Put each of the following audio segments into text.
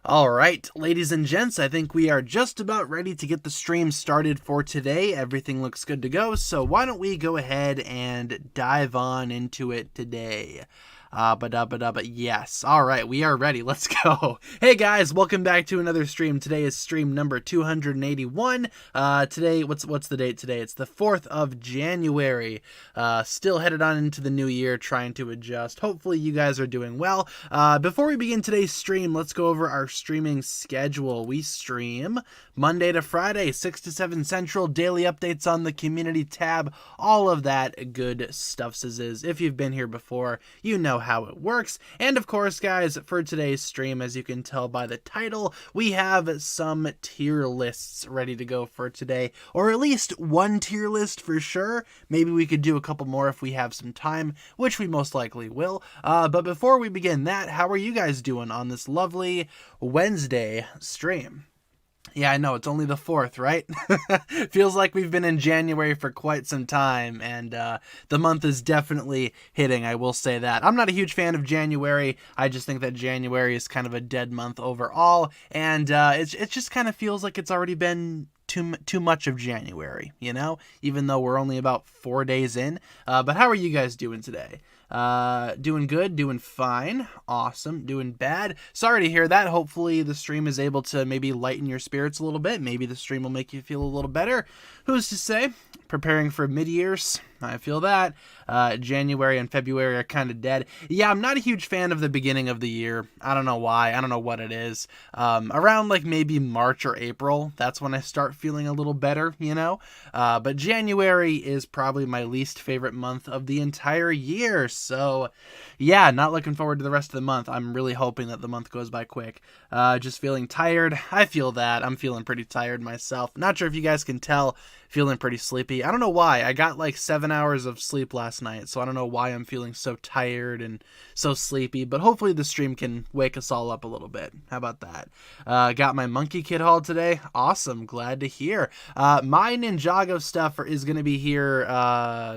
All right, ladies and gents, I think we are just about ready to get the stream started for today. Everything looks good to go, so why don't we go ahead and dive on into it today? But yes. All right, we are ready. Let's go. Hey guys, welcome back to another stream. Today is stream number 281. Today, what's the date today? It's the 4th of January. Still headed on into the new year, trying to adjust. Hopefully you guys are doing well. Before we begin today's stream, let's go over our streaming schedule. We stream Monday to Friday, 6 to 7 Central, daily updates on the community tab, all of that good stuff. If you've been here before, you know how it works. And of course, guys, for today's stream, as you can tell by the title, we have some tier lists ready to go for today, or at least one tier list for sure. Maybe we could do a couple more if we have some time, which we most likely will. But before we begin that, how are you guys doing on this lovely Wednesday stream? Yeah, I know, it's only the 4th, right? Feels like we've been in January for quite some time, and the month is definitely hitting, I will say that. I'm not a huge fan of January. I just think that January is kind of a dead month overall, and it just kind of feels like it's already been too much of January, you know? Even though we're only about 4 days in. But how are you guys doing today? Doing good, doing fine, awesome, doing bad. Sorry to hear that. Hopefully the stream is able to maybe lighten your spirits a little bit. Maybe the stream will make you feel a little better. Who's to say? Preparing for mid-years, I feel that. January and February are kind of dead. Yeah, I'm not a huge fan of the beginning of the year. I don't know why. I don't know what it is. Around like maybe March or April, that's when I start feeling a little better, you know? But January is probably my least favorite month of the entire year. So yeah, not looking forward to the rest of the month. I'm really hoping that the month goes by quick. Just feeling tired. I feel that. I'm feeling pretty tired myself. Not sure if you guys can tell. Feeling pretty sleepy. I don't know why. I got like 7 hours of sleep last night, so I don't know why I'm feeling so tired and so sleepy, but hopefully the stream can wake us all up a little bit. How about that? Got my monkey kit haul today. Awesome. Glad to hear. My Ninjago stuff is going to be here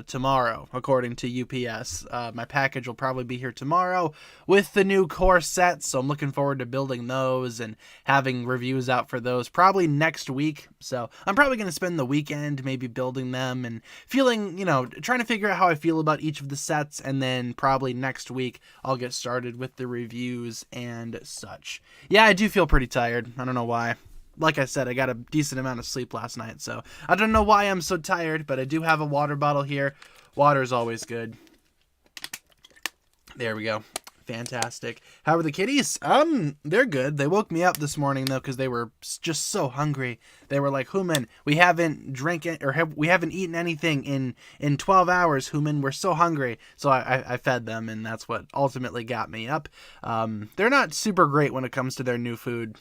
tomorrow, according to UPS. My package will probably be here tomorrow with the new core sets, so I'm looking forward to building those and having reviews out for those probably next week. So I'm probably going to spend the weekend maybe building them and feeling, trying to figure out how I feel about each of the sets, and then probably next week I'll get started with the reviews and such. Yeah, I do feel pretty tired. I don't know why. Like I said, I got a decent amount of sleep last night, so I don't know why I'm so tired, but I do have a water bottle here. Water is always good. There we go. Fantastic. How are the kitties? They're good. They woke me up this morning though because they were just so hungry. They were like, "Human, we haven't we haven't eaten anything in 12 hours. Human, we're so hungry." So I fed them, and that's what ultimately got me up. They're not super great when it comes to their new food.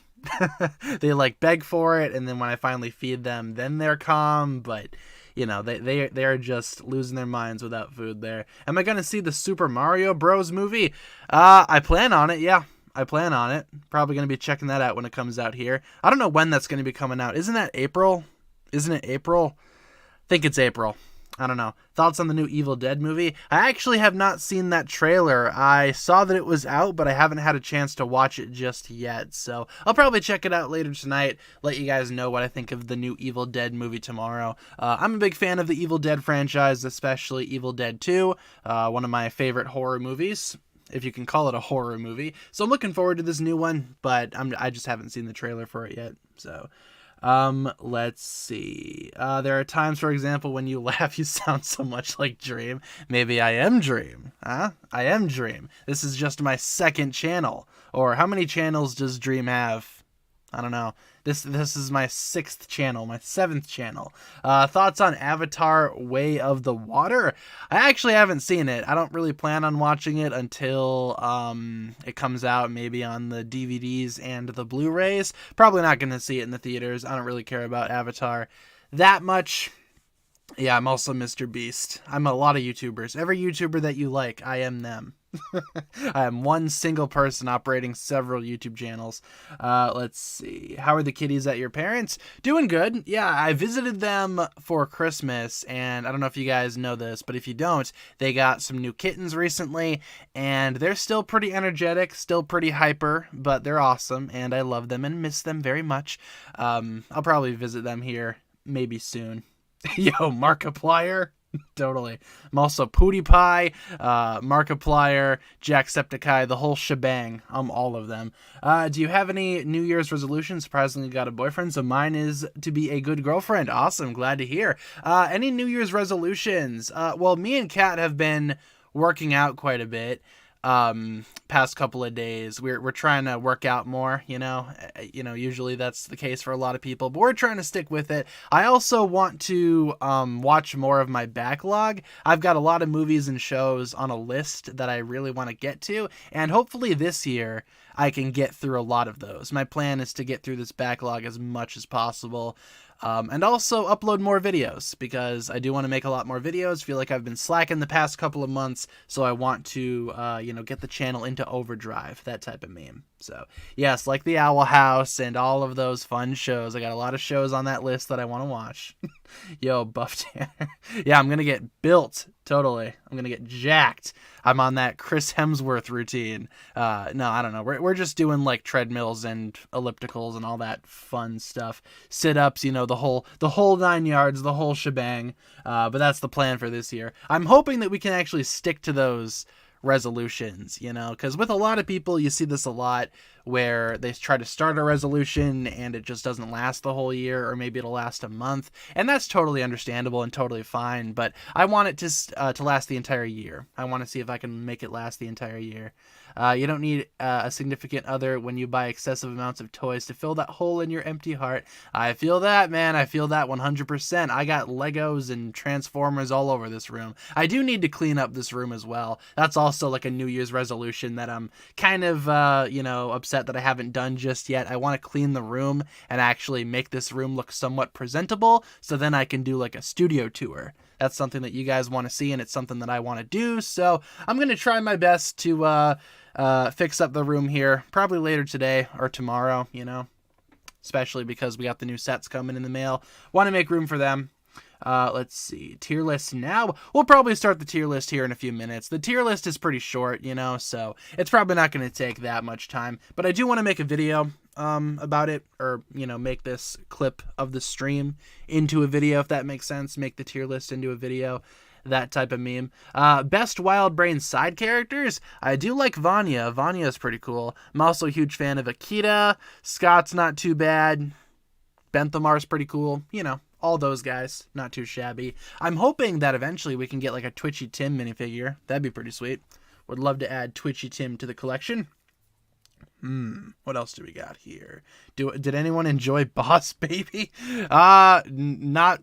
They like beg for it, and then when I finally feed them, then they're calm. But they are just losing their minds without food there. Am I going to see the Super Mario Bros. Movie? I plan on it, yeah. I plan on it. Probably going to be checking that out when it comes out here. I don't know when that's going to be coming out. Isn't that April? Isn't it April? I think it's April. I don't know. Thoughts on the new Evil Dead movie? I actually have not seen that trailer. I saw that it was out, but I haven't had a chance to watch it just yet. So I'll probably check it out later tonight, let you guys know what I think of the new Evil Dead movie tomorrow. I'm a big fan of the Evil Dead franchise, especially Evil Dead 2, one of my favorite horror movies, if you can call it a horror movie. So I'm looking forward to this new one, but I just haven't seen the trailer for it yet. So let's see. There are times, for example, when you laugh, you sound so much like Dream. Maybe I am Dream. Huh? I am Dream. This is just my second channel. Or how many channels does Dream have? I don't know. This is my 6th channel, my 7th channel. Thoughts on Avatar Way of the Water? I actually haven't seen it. I don't really plan on watching it until it comes out, maybe on the DVDs and the Blu-rays. Probably not going to see it in the theaters. I don't really care about Avatar that much. Yeah, I'm also Mr. Beast. I'm a lot of YouTubers. Every YouTuber that you like, I am them. I am one single person operating several YouTube channels. Let's see. How are the kitties at your parents? Doing good. Yeah, I visited them for Christmas, and I don't know if you guys know this, but if you don't, they got some new kittens recently, and they're still pretty energetic, still pretty hyper, but they're awesome, and I love them and miss them very much. I'll probably visit them here maybe soon. Yo, Markiplier. Totally. I'm also PewDiePie, Markiplier, Jacksepticeye, the whole shebang. I'm all of them. Do you have any New Year's resolutions? Surprisingly, got a boyfriend, so mine is to be a good girlfriend. Awesome. Glad to hear. Any New Year's resolutions? Well, me and Kat have been working out quite a bit. Past couple of days we're trying to work out more, usually that's the case for a lot of people, but we're trying to stick with it. I also want to watch more of my backlog. I've got a lot of movies and shows on a list that I really want to get to, and hopefully this year I can get through a lot of those. My plan is to get through this backlog as much as possible. And also upload more videos, because I do want to make a lot more videos. Feel like I've been slacking the past couple of months, so I want to, get the channel into overdrive, that type of meme. So, yes, like the Owl House and all of those fun shows. I got a lot of shows on that list that I want to watch. Yo, Buff Tanner. Yeah, I'm going to get built. Totally. I'm going to get jacked. I'm on that Chris Hemsworth routine. No, I don't know. We're just doing like treadmills and ellipticals and all that fun stuff. Sit-ups, the whole 9 yards, the whole shebang. But that's the plan for this year. I'm hoping that we can actually stick to those resolutions, because with a lot of people, you see this a lot where they try to start a resolution and it just doesn't last the whole year, or maybe it'll last a month, and that's totally understandable and totally fine. But I want it to last the entire year. I want to see if I can make it last the entire year. You don't need a significant other when you buy excessive amounts of toys to fill that hole in your empty heart. I feel that, man. I feel that 100%. I got Legos and Transformers all over this room. I do need to clean up this room as well. That's also like a New Year's resolution that I'm kind of, upset that I haven't done just yet. I want to clean the room and actually make this room look somewhat presentable, so then I can do like a studio tour. That's something that you guys want to see, and it's something that I want to do. So I'm going to try my best to fix up the room here, probably later today or tomorrow, especially because we got the new sets coming in the mail. Want to make room for them. Let's see, tier list now. We'll probably start the tier list here in a few minutes. The tier list is pretty short, so it's probably not going to take that much time, but I do want to make a video about it, or make this clip of the stream into a video, if that makes sense. Make the tier list into a video, that type of meme. Best Wild Brain side characters, I do like Vanya. Vanya is pretty cool. I'm also a huge fan of Akita. Scott's not too bad. Benthamar's pretty cool. All those guys, not too shabby. I'm hoping that eventually we can get like a Twitchy Tim minifigure. That'd be pretty sweet. Would love to add Twitchy Tim to the collection. What else do we got here? Did anyone enjoy Boss Baby? Not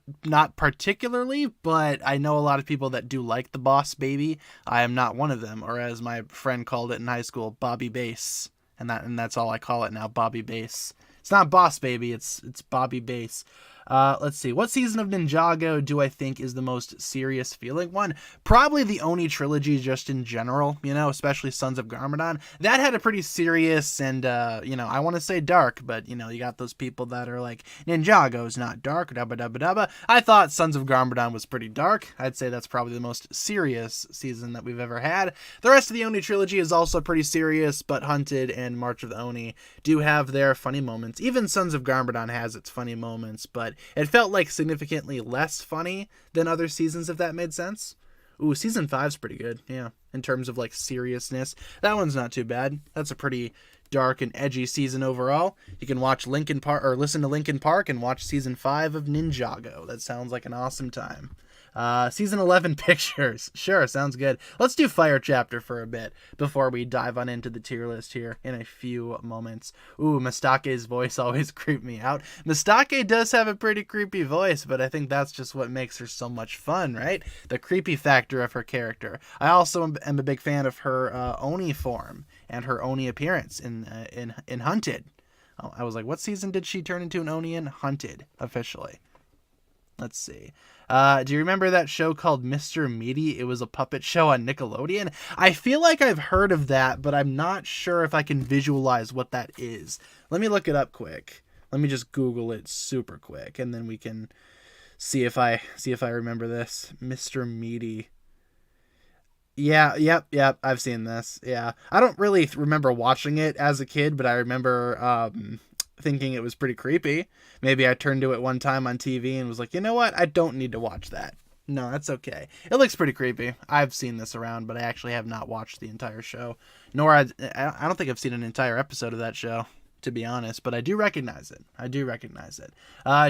particularly, but I know a lot of people that do like the Boss Baby. I am not one of them, or as my friend called it in high school, Bobby Bass. And that's all I call it now, Bobby Bass. It's not Boss Baby, it's Bobby Bass. Let's see. What season of Ninjago do I think is the most serious feeling one? Probably the Oni trilogy, just in general, especially Sons of Garmadon. That had a pretty serious and, I want to say dark, but, you got those people that are like, Ninjago's not dark, dabba dabba dabba. I thought Sons of Garmadon was pretty dark. I'd say that's probably the most serious season that we've ever had. The rest of the Oni trilogy is also pretty serious, but Hunted and March of the Oni do have their funny moments. Even Sons of Garmadon has its funny moments, but it felt like significantly less funny than other seasons, if that made sense. Ooh, season 5's pretty good, yeah, in terms of like seriousness. That one's not too bad. That's a pretty dark and edgy season overall. You can watch Linkin Park, or listen to Linkin Park and watch season 5 of Ninjago. That sounds like an awesome time. Season 11 pictures. Sure, sounds good. Let's do Fire Chapter for a bit before we dive on into the tier list here in a few moments. Ooh, Mistake's voice always creeped me out. Mistake does have a pretty creepy voice, but I think that's just what makes her so much fun, right? The creepy factor of her character. I also am a big fan of her Oni form and her Oni appearance in Hunted. Oh, I was like, what season did she turn into an Oni in? Hunted, officially. Let's see. Do you remember that show called Mr. Meaty? It was a puppet show on Nickelodeon. I feel like I've heard of that, but I'm not sure if I can visualize what that is. Let me look it up quick. Let me just Google it super quick, and then we can see if I remember this. Mr. Meaty. Yeah, yep. I've seen this. Yeah. I don't really remember watching it as a kid, but I remember thinking it was pretty creepy. Maybe I turned to it one time on TV and was like, you know what? I don't need to watch that. No, that's okay. It looks pretty creepy. I've seen this around, but I actually have not watched the entire show. Nor I don't think I've seen an entire episode of that show, to be honest, but I do recognize it.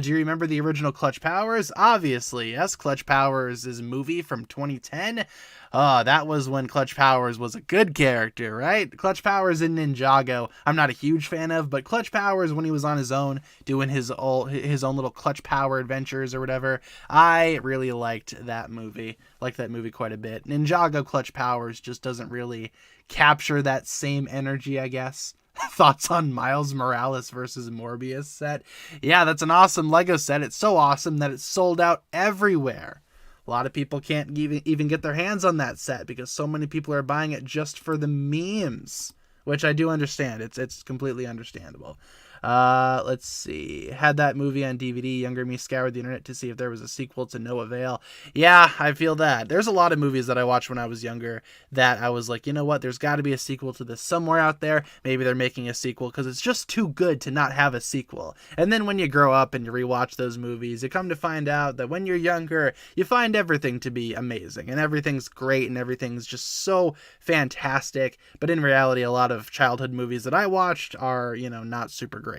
Do you remember the original Clutch Powers? Obviously, yes. Clutch Powers is a movie from 2010. That was when Clutch Powers was a good character, right? Clutch Powers in Ninjago, I'm not a huge fan of, but Clutch Powers, when he was on his own, doing his own little Clutch Power adventures or whatever, I really liked that movie. Liked that movie quite a bit. Ninjago Clutch Powers just doesn't really capture that same energy, I guess. Thoughts on Miles Morales versus Morbius set? Yeah, that's an awesome Lego set. It's so awesome that it's sold out everywhere. A lot of people can't even get their hands on that set because so many people are buying it just for the memes, which I do understand. It's completely understandable. Let's see. Had that movie on DVD. Younger me scoured the internet to see if there was a sequel to no avail. Yeah, I feel that. There's a lot of movies that I watched when I was younger that I was like, you know what? There's got to be a sequel to this somewhere out there. Maybe they're making a sequel because it's just too good to not have a sequel. And then when you grow up and you rewatch those movies, you come to find out that when you're younger, you find everything to be amazing and everything's great and everything's just so fantastic. But in reality, a lot of childhood movies that I watched are, not super great.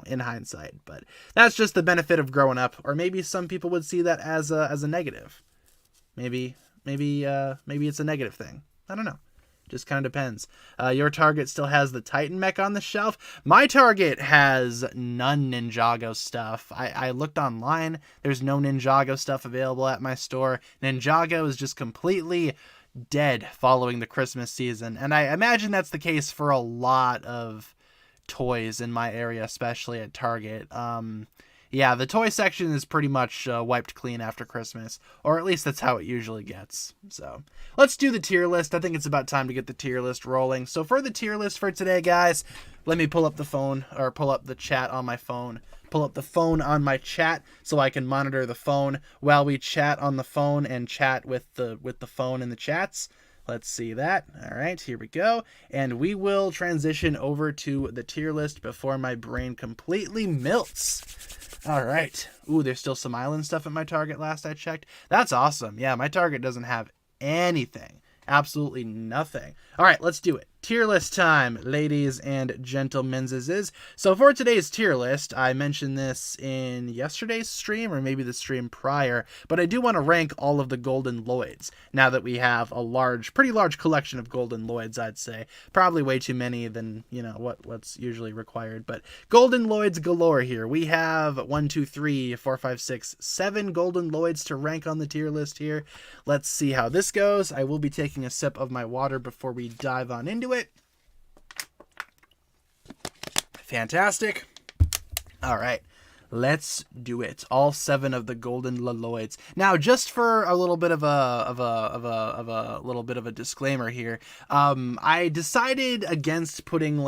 In hindsight, but that's just the benefit of growing up. Or maybe some people would see that as a negative. Maybe it's a negative thing. I don't know. Just kind of depends. Your Target still has the Titan mech on the shelf. My Target has none Ninjago stuff. I looked online. There's no Ninjago stuff available at my store. Ninjago is just completely dead following the Christmas season, and I imagine that's the case for a lot of toys in my area, especially at Target. Yeah, the toy section is pretty much wiped clean after Christmas, or at least that's how it usually gets. So let's do the tier list. I think it's about time to get the tier list rolling. So for the tier list for today, guys, let me pull up the phone, or pull up the chat on my phone. Pull up the phone on my chat so I can monitor the phone while we chat on the phone and chat with the phone in the chats. Let's see that. All right, here we go. And we will transition over to the tier list before my brain completely melts. All right. Ooh, there's still some island stuff at my Target last I checked. That's awesome. Yeah, my Target doesn't have anything. Absolutely nothing. All right, let's do it. Tier list time, ladies and gentlemen. So for today's tier list, I mentioned this in yesterday's stream or maybe the stream prior, but I do want to rank all of the golden Lloyds now that we have a pretty large collection of golden Lloyds, I'd say. Probably way too many than, what's usually required, but golden Lloyds galore here. We have 1, 2, 3, 4, 5, 6, 7 golden Lloyds to rank on the tier list here. Let's see how this goes. I will be taking a sip of my water before we dive on into it. Fantastic. All right, let's do it. All 7 of the golden Lloyds. Now, just for a little bit of a disclaimer here, I decided against putting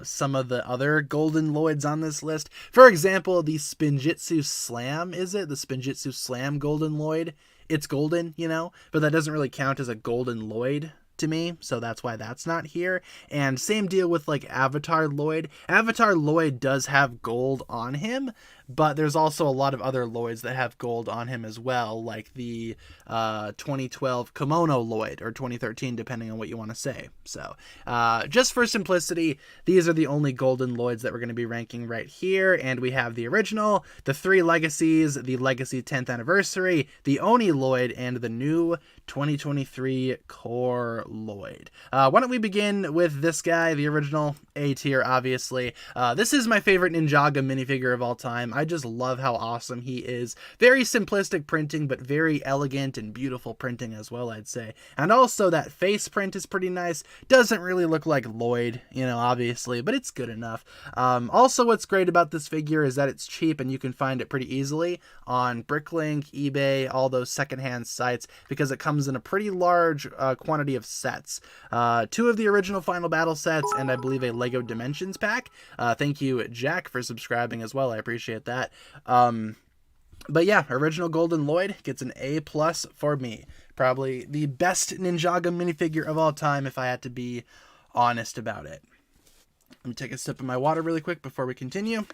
some of the other golden Lloyds on this list. For example, the Spinjitzu Slam. Is it the Spinjitzu Slam golden Lloyd? It's golden, but that doesn't really count as a golden Lloyd to me, so that's why that's not here. And same deal with Avatar Lloyd. Avatar Lloyd does have gold on him, but there's also a lot of other Lloyds that have gold on him as well, like the 2012 Kimono Lloyd, or 2013, depending on what you want to say. So just for simplicity, these are the only golden Lloyds that we're going to be ranking right here. And we have the original, the 3 legacies, the Legacy 10th Anniversary, the Oni Lloyd, and the new 2023 Core Lloyd. Why don't we begin with this guy, the original A tier, obviously. This is my favorite Ninjago minifigure of all time. I just love how awesome he is. Very simplistic printing, but very elegant and beautiful printing as well, I'd say. And also that face print is pretty nice. Doesn't really look like Lloyd, obviously, but it's good enough. Also, what's great about this figure is that it's cheap and you can find it pretty easily on Bricklink, eBay, all those secondhand sites, because it comes in a pretty large quantity of sets. 2 of the original Final Battle sets, and I believe a Lego Dimensions pack. Thank you, Jack, for subscribing as well. I appreciate that. But yeah, original Golden Lloyd gets an A+ for me. Probably the best Ninjago minifigure of all time, if I had to be honest about it. Let me take a sip of my water really quick before we continue.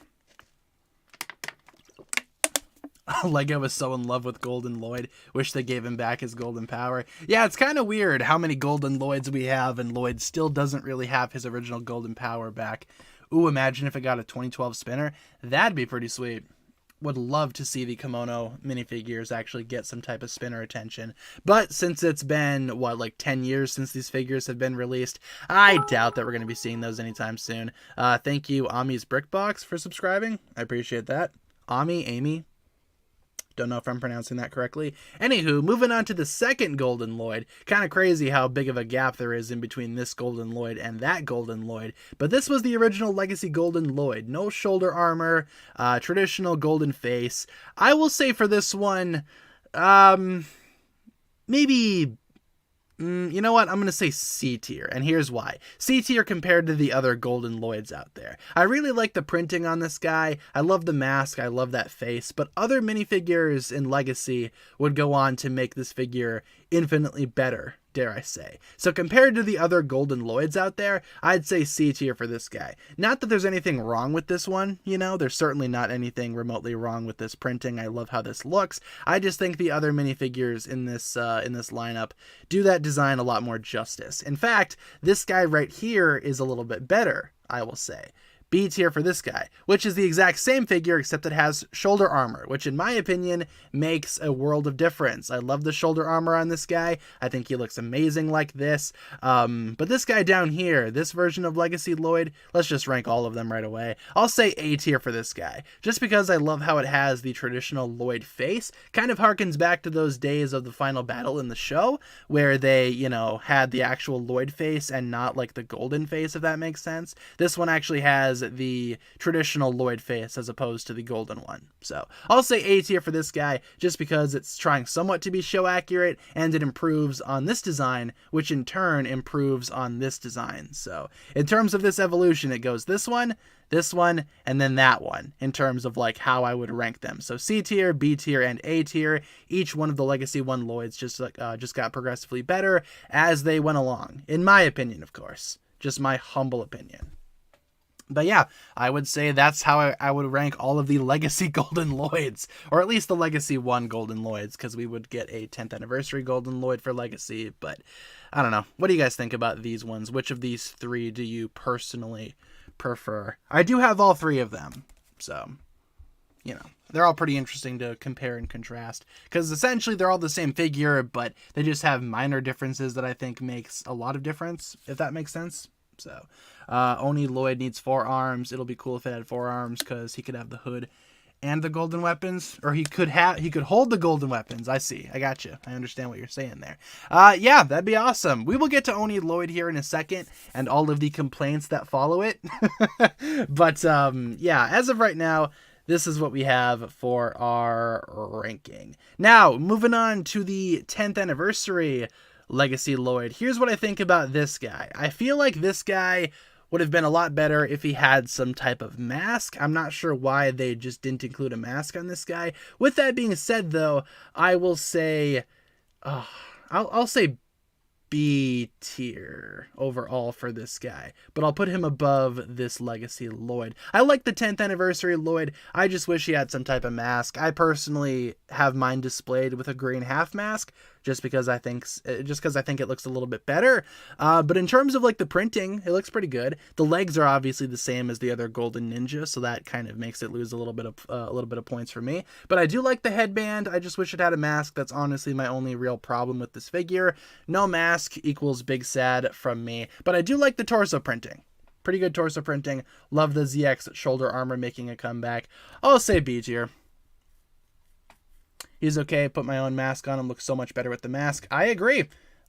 Lego was so in love with Golden Lloyd. Wish they gave him back his golden power. Yeah, it's kind of weird how many Golden Lloyds we have, and Lloyd still doesn't really have his original golden power back. Ooh, imagine if it got a 2012 spinner. That'd be pretty sweet. Would love to see the Kimono minifigures actually get some type of spinner attention. But since it's been, like 10 years since these figures have been released, I doubt that we're going to be seeing those anytime soon. Thank you, Ami's Brickbox, for subscribing. I appreciate that. Amy. Don't know if I'm pronouncing that correctly. Anywho, moving on to the second Golden Lloyd. Kind of crazy how big of a gap there is in between this Golden Lloyd and that Golden Lloyd. But this was the original Legacy Golden Lloyd. No shoulder armor, traditional golden face. I will say for this one, maybe... you know what? I'm going to say C tier, and here's why. C tier compared to the other Golden Lloyds out there. I really like the printing on this guy. I love the mask. I love that face. But other minifigures in Legacy would go on to make this figure infinitely better, dare I say. So compared to the other Golden Lloyds out there, I'd say C tier for this guy. Not that there's anything wrong with this one, there's certainly not anything remotely wrong with this printing. I love how this looks. I just think the other minifigures in this lineup do that design a lot more justice. In fact, this guy right here is a little bit better, I will say. B tier for this guy, which is the exact same figure except it has shoulder armor, which in my opinion makes a world of difference. I love the shoulder armor on this guy. I think he looks amazing like this. But this guy down here, this version of Legacy Lloyd, let's just rank all of them right away. I'll say A tier for this guy, just because I love how it has the traditional Lloyd face. Kind of harkens back to those days of the final battle in the show where they, had the actual Lloyd face and not like the golden face, if that makes sense. This one actually has the traditional Lloyd face as opposed to the golden one. So I'll say A tier for this guy just because it's trying somewhat to be show accurate and it improves on this design, which in turn improves on this design. So in terms of this evolution, it goes this one, and then that one in terms of like how I would rank them. So C tier, B tier, and A tier. Each one of the Legacy 1 Lloyds just got progressively better as they went along. In my opinion, of course. Just my humble opinion. But yeah, I would say that's how I would rank all of the Legacy Golden Lloyds, or at least the Legacy 1 Golden Lloyds, because we would get a 10th anniversary Golden Lloyd for Legacy, but I don't know. What do you guys think about these ones? Which of these 3 do you personally prefer? I do have all 3 of them, so, they're all pretty interesting to compare and contrast, because essentially they're all the same figure, but they just have minor differences that I think makes a lot of difference, if that makes sense. So, Oni Lloyd needs 4 arms. It'll be cool if it had 4 arms because he could have the hood and the golden weapons, or he could hold the golden weapons. I see. I got you. I understand what you're saying there. Yeah, that'd be awesome. We will get to Oni Lloyd here in a second and all of the complaints that follow it. But yeah, as of right now, this is what we have for our ranking. Now, moving on to the 10th anniversary Legacy Lloyd. Here's what I think about this guy. I feel like this guy would have been a lot better if he had some type of mask. I'm not sure why they just didn't include a mask on this guy. With that being said, though, I will say, I'll say B tier overall for this guy, but I'll put him above this Legacy Lloyd. I like the 10th anniversary Lloyd. I just wish he had some type of mask. I personally have mine displayed with a green half mask, just because I think it looks a little bit better. But in terms of like the printing, it looks pretty good. The legs are obviously the same as the other Golden Ninja, so that kind of makes it lose a little bit of points for me. But I do like the headband. I just wish it had a mask. That's honestly my only real problem with this figure. No mask equals big sad from me. But I do like the torso printing. Pretty good torso printing. Love the ZX shoulder armor making a comeback. I'll say B tier. He's okay. Put my own mask on him. Looks so much better with the mask. I agree.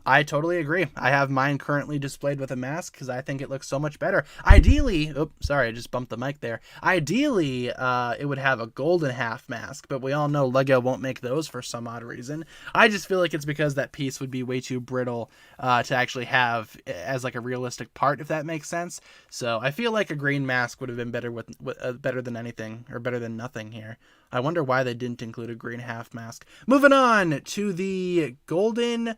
I totally agree. I have mine currently displayed with a mask because I think it looks so much better. Ideally, oops, sorry, I just bumped the mic there. Ideally, it would have a golden half mask, but we all know LEGO won't make those for some odd reason. I just feel like it's because that piece would be way too brittle to actually have as like a realistic part, if that makes sense. So I feel like a green mask would have been better better than anything, or better than nothing here. I wonder why they didn't include a green half mask. Moving on to the golden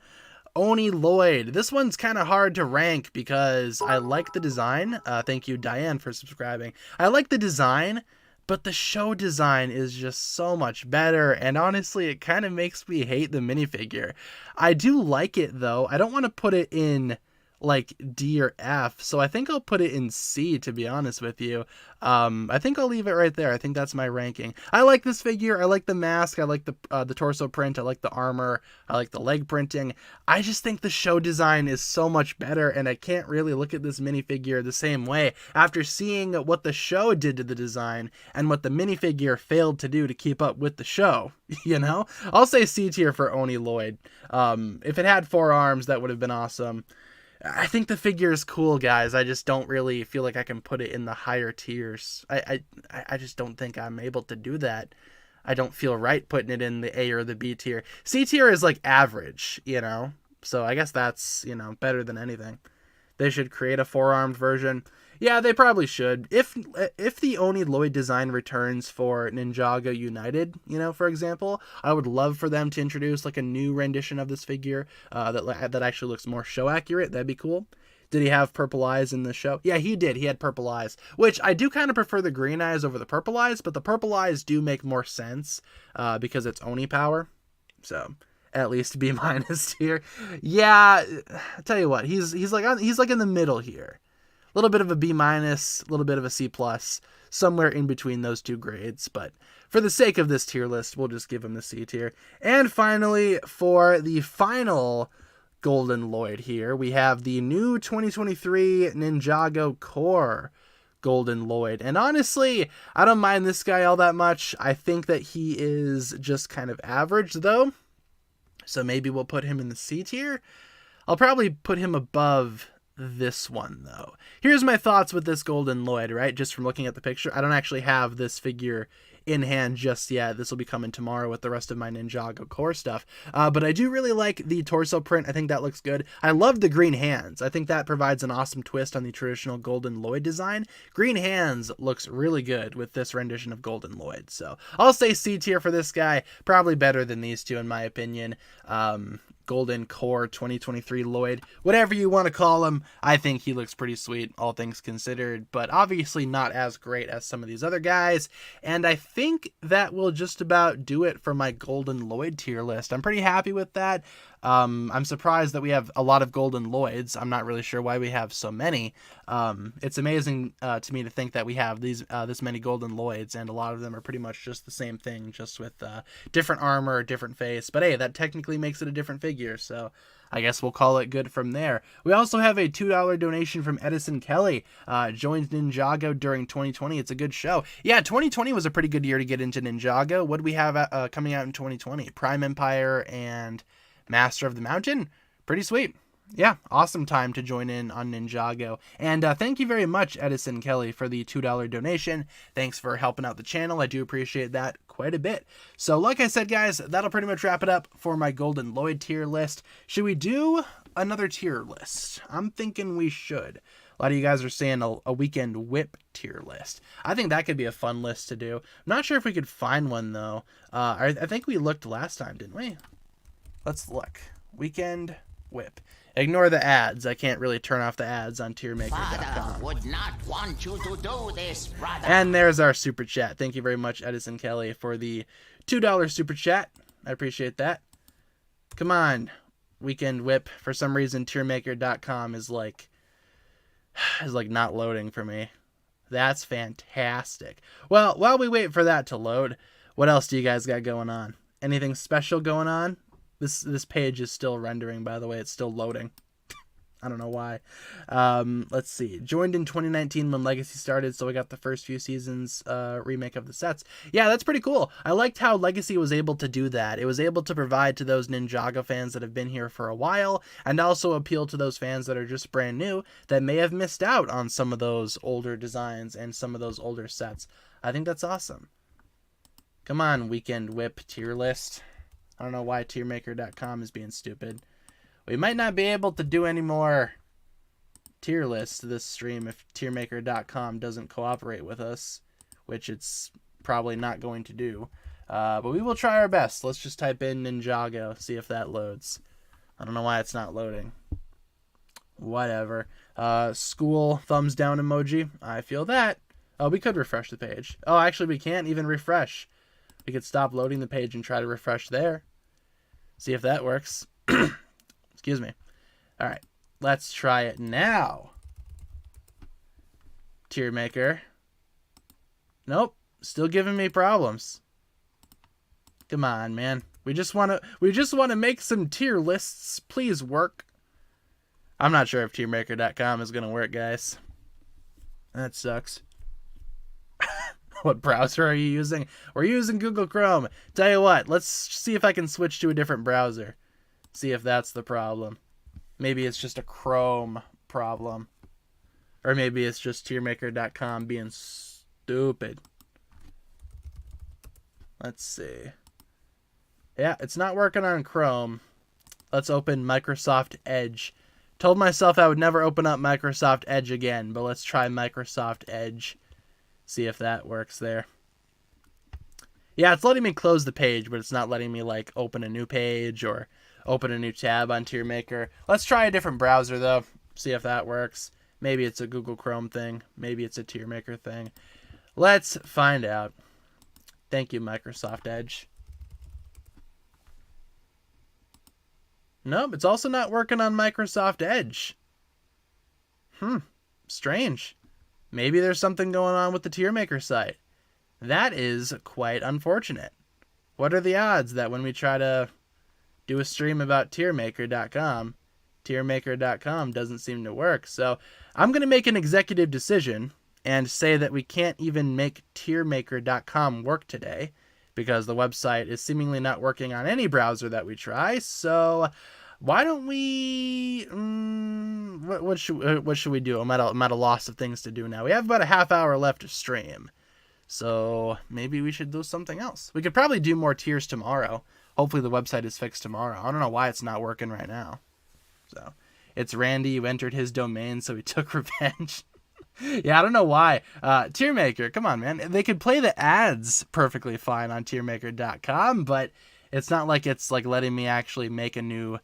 Oni Lloyd. This one's kind of hard to rank because I like the design. Thank you, Diane, for subscribing. I like the design, but the show design is just so much better, and honestly, it kind of makes me hate the minifigure. I do like it, though. I don't want to put it in like D or F, so I think I'll put it in C, to be honest with you. I think I'll leave it right there. I think that's my ranking. I like this figure. I like the mask. I like the torso print. I like the armor. I like the leg printing. I just think the show design is so much better, and I can't really look at this minifigure the same way after seeing what the show did to the design and what the minifigure failed to do to keep up with the show. You know? I'll say C tier for Oni Lloyd. If it had 4 arms, that would have been awesome. I think the figure is cool, guys. I just don't really feel like I can put it in the higher tiers. I just don't think I'm able to do that. I don't feel right putting it in the A or the B tier. C tier is like average, you know? So I guess that's, you know, better than anything. They should create a 4-armed version. Yeah, they probably should. If the Oni Lloyd design returns for Ninjago United, you know, for example, I would love for them to introduce like a new rendition of this figure that actually looks more show accurate. That'd be cool. Did he have purple eyes in the show? Yeah, he did. He had purple eyes, which I do kind of prefer the green eyes over the purple eyes, but the purple eyes do make more sense because it's Oni power. So at least B- tier. Yeah, I tell you what, he's like in the middle here. A little bit of a B-, a little bit of a C+, somewhere in between those two grades. But for the sake of this tier list, we'll just give him the C tier. And finally, for the final Golden Lloyd here, we have the new 2023 Ninjago Core Golden Lloyd. And honestly, I don't mind this guy all that much. I think that he is just kind of average, though. So maybe we'll put him in the C tier. I'll probably put him above this one, though. Here's my thoughts with this Golden Lloyd, right? Just from looking at the picture. I don't actually have this figure in hand just yet. This will be coming tomorrow with the rest of my Ninjago core stuff. But I do really like the torso print. I think that looks good. I love the green hands. I think that provides an awesome twist on the traditional Golden Lloyd design. Green hands looks really good with this rendition of Golden Lloyd. So I'll say C tier for this guy. Probably better than these two in my opinion. Golden Core 2023 Lloyd, whatever you want to call him. I think he looks pretty sweet, all things considered, but obviously not as great as some of these other guys. And I think that will just about do it for my Golden Lloyd tier list. I'm pretty happy with that. I'm surprised that we have a lot of Golden Lloyds. I'm not really sure why we have so many. It's amazing to me to think that we have this many Golden Lloyds, and a lot of them are pretty much just the same thing, just with different armor, different face. But hey, that technically makes it a different figure, so I guess we'll call it good from there. We also have a $2 donation from Edison Kelly. Joined Ninjago during 2020. It's a good show. Yeah, 2020 was a pretty good year to get into Ninjago. What do we have coming out in 2020? Prime Empire and Master of the Mountain. Pretty sweet. Yeah, awesome time to join in on Ninjago. And thank you very much, Edison Kelly, for the $2 donation. Thanks for helping out the channel. I do appreciate that quite a bit. So like I said, guys, that'll pretty much wrap it up for my Golden Lloyd tier list. Should we do another tier list? I'm thinking we should. A lot of you guys are saying a weekend whip tier list. I think that could be a fun list to do. I'm not sure if we could find one, though. I think we looked last time, didn't we? Let's look. Weekend whip. Ignore the ads. I can't really turn off the ads on tiermaker.com. Would not want you to do this, brother. And there's our super chat. Thank you very much, Edison Kelly, for the $2 super chat. I appreciate that. Come on, weekend whip. For some reason, tiermaker.com is like not loading for me. That's fantastic. Well, while we wait for that to load, what else do you guys got going on? Anything special going on? This page is still rendering, by the way. It's still loading. I don't know why. Let's see. Joined in 2019 when Legacy started, so we got the first few seasons remake of the sets. Yeah, that's pretty cool. I liked how Legacy was able to do that. It was able to provide to those Ninjago fans that have been here for a while, and also appeal to those fans that are just brand new that may have missed out on some of those older designs and some of those older sets. I think that's awesome. Come on, Weekend Whip tier list. I don't know why tiermaker.com is being stupid. We might not be able to do any more tier lists this stream if tiermaker.com doesn't cooperate with us, which it's probably not going to do. But we will try our best. Let's just type in Ninjago, see if that loads. I don't know why it's not loading. Whatever. School thumbs down emoji. I feel that. Oh, we could refresh the page. Oh, actually, we can't even refresh. We could stop loading the page and try to refresh there. See if that works. Excuse me. All right. Let's try it now. Tier maker. Nope. Still giving me problems. Come on, man. We just want to make some tier lists. Please work. I'm not sure if tiermaker.com is going to work, guys. That sucks. What browser are you using? We're using Google Chrome. Tell you what, let's see if I can switch to a different browser. See if that's the problem. Maybe it's just a Chrome problem. Or maybe it's just tiermaker.com being stupid. Let's see. Yeah, it's not working on Chrome. Let's open Microsoft Edge. Told myself I would never open up Microsoft Edge again, but let's try Microsoft Edge. See if that works there. Yeah, it's letting me close the page, but it's not letting me like open a new page or open a new tab on TierMaker. Let's try a different browser though. See if that works. Maybe it's a Google Chrome thing. Maybe it's a TierMaker thing. Let's find out. Thank you, Microsoft Edge. Nope, it's also not working on Microsoft Edge. Strange. Maybe there's something going on with the TierMaker site. That is quite unfortunate. What are the odds that when we try to do a stream about tiermaker.com, tiermaker.com doesn't seem to work? So I'm going to make an executive decision and say that we can't even make tiermaker.com work today because the website is seemingly not working on any browser that we try. So why don't we... What should we do? I'm at a loss of things to do now. We have about a half hour left to stream. So maybe we should do something else. We could probably do more tiers tomorrow. Hopefully the website is fixed tomorrow. I don't know why it's not working right now. So it's Randy. You entered his domain, so he took revenge. Yeah, I don't know why. TierMaker, come on, man. They could play the ads perfectly fine on tiermaker.com, but it's not like it's like letting me actually make a new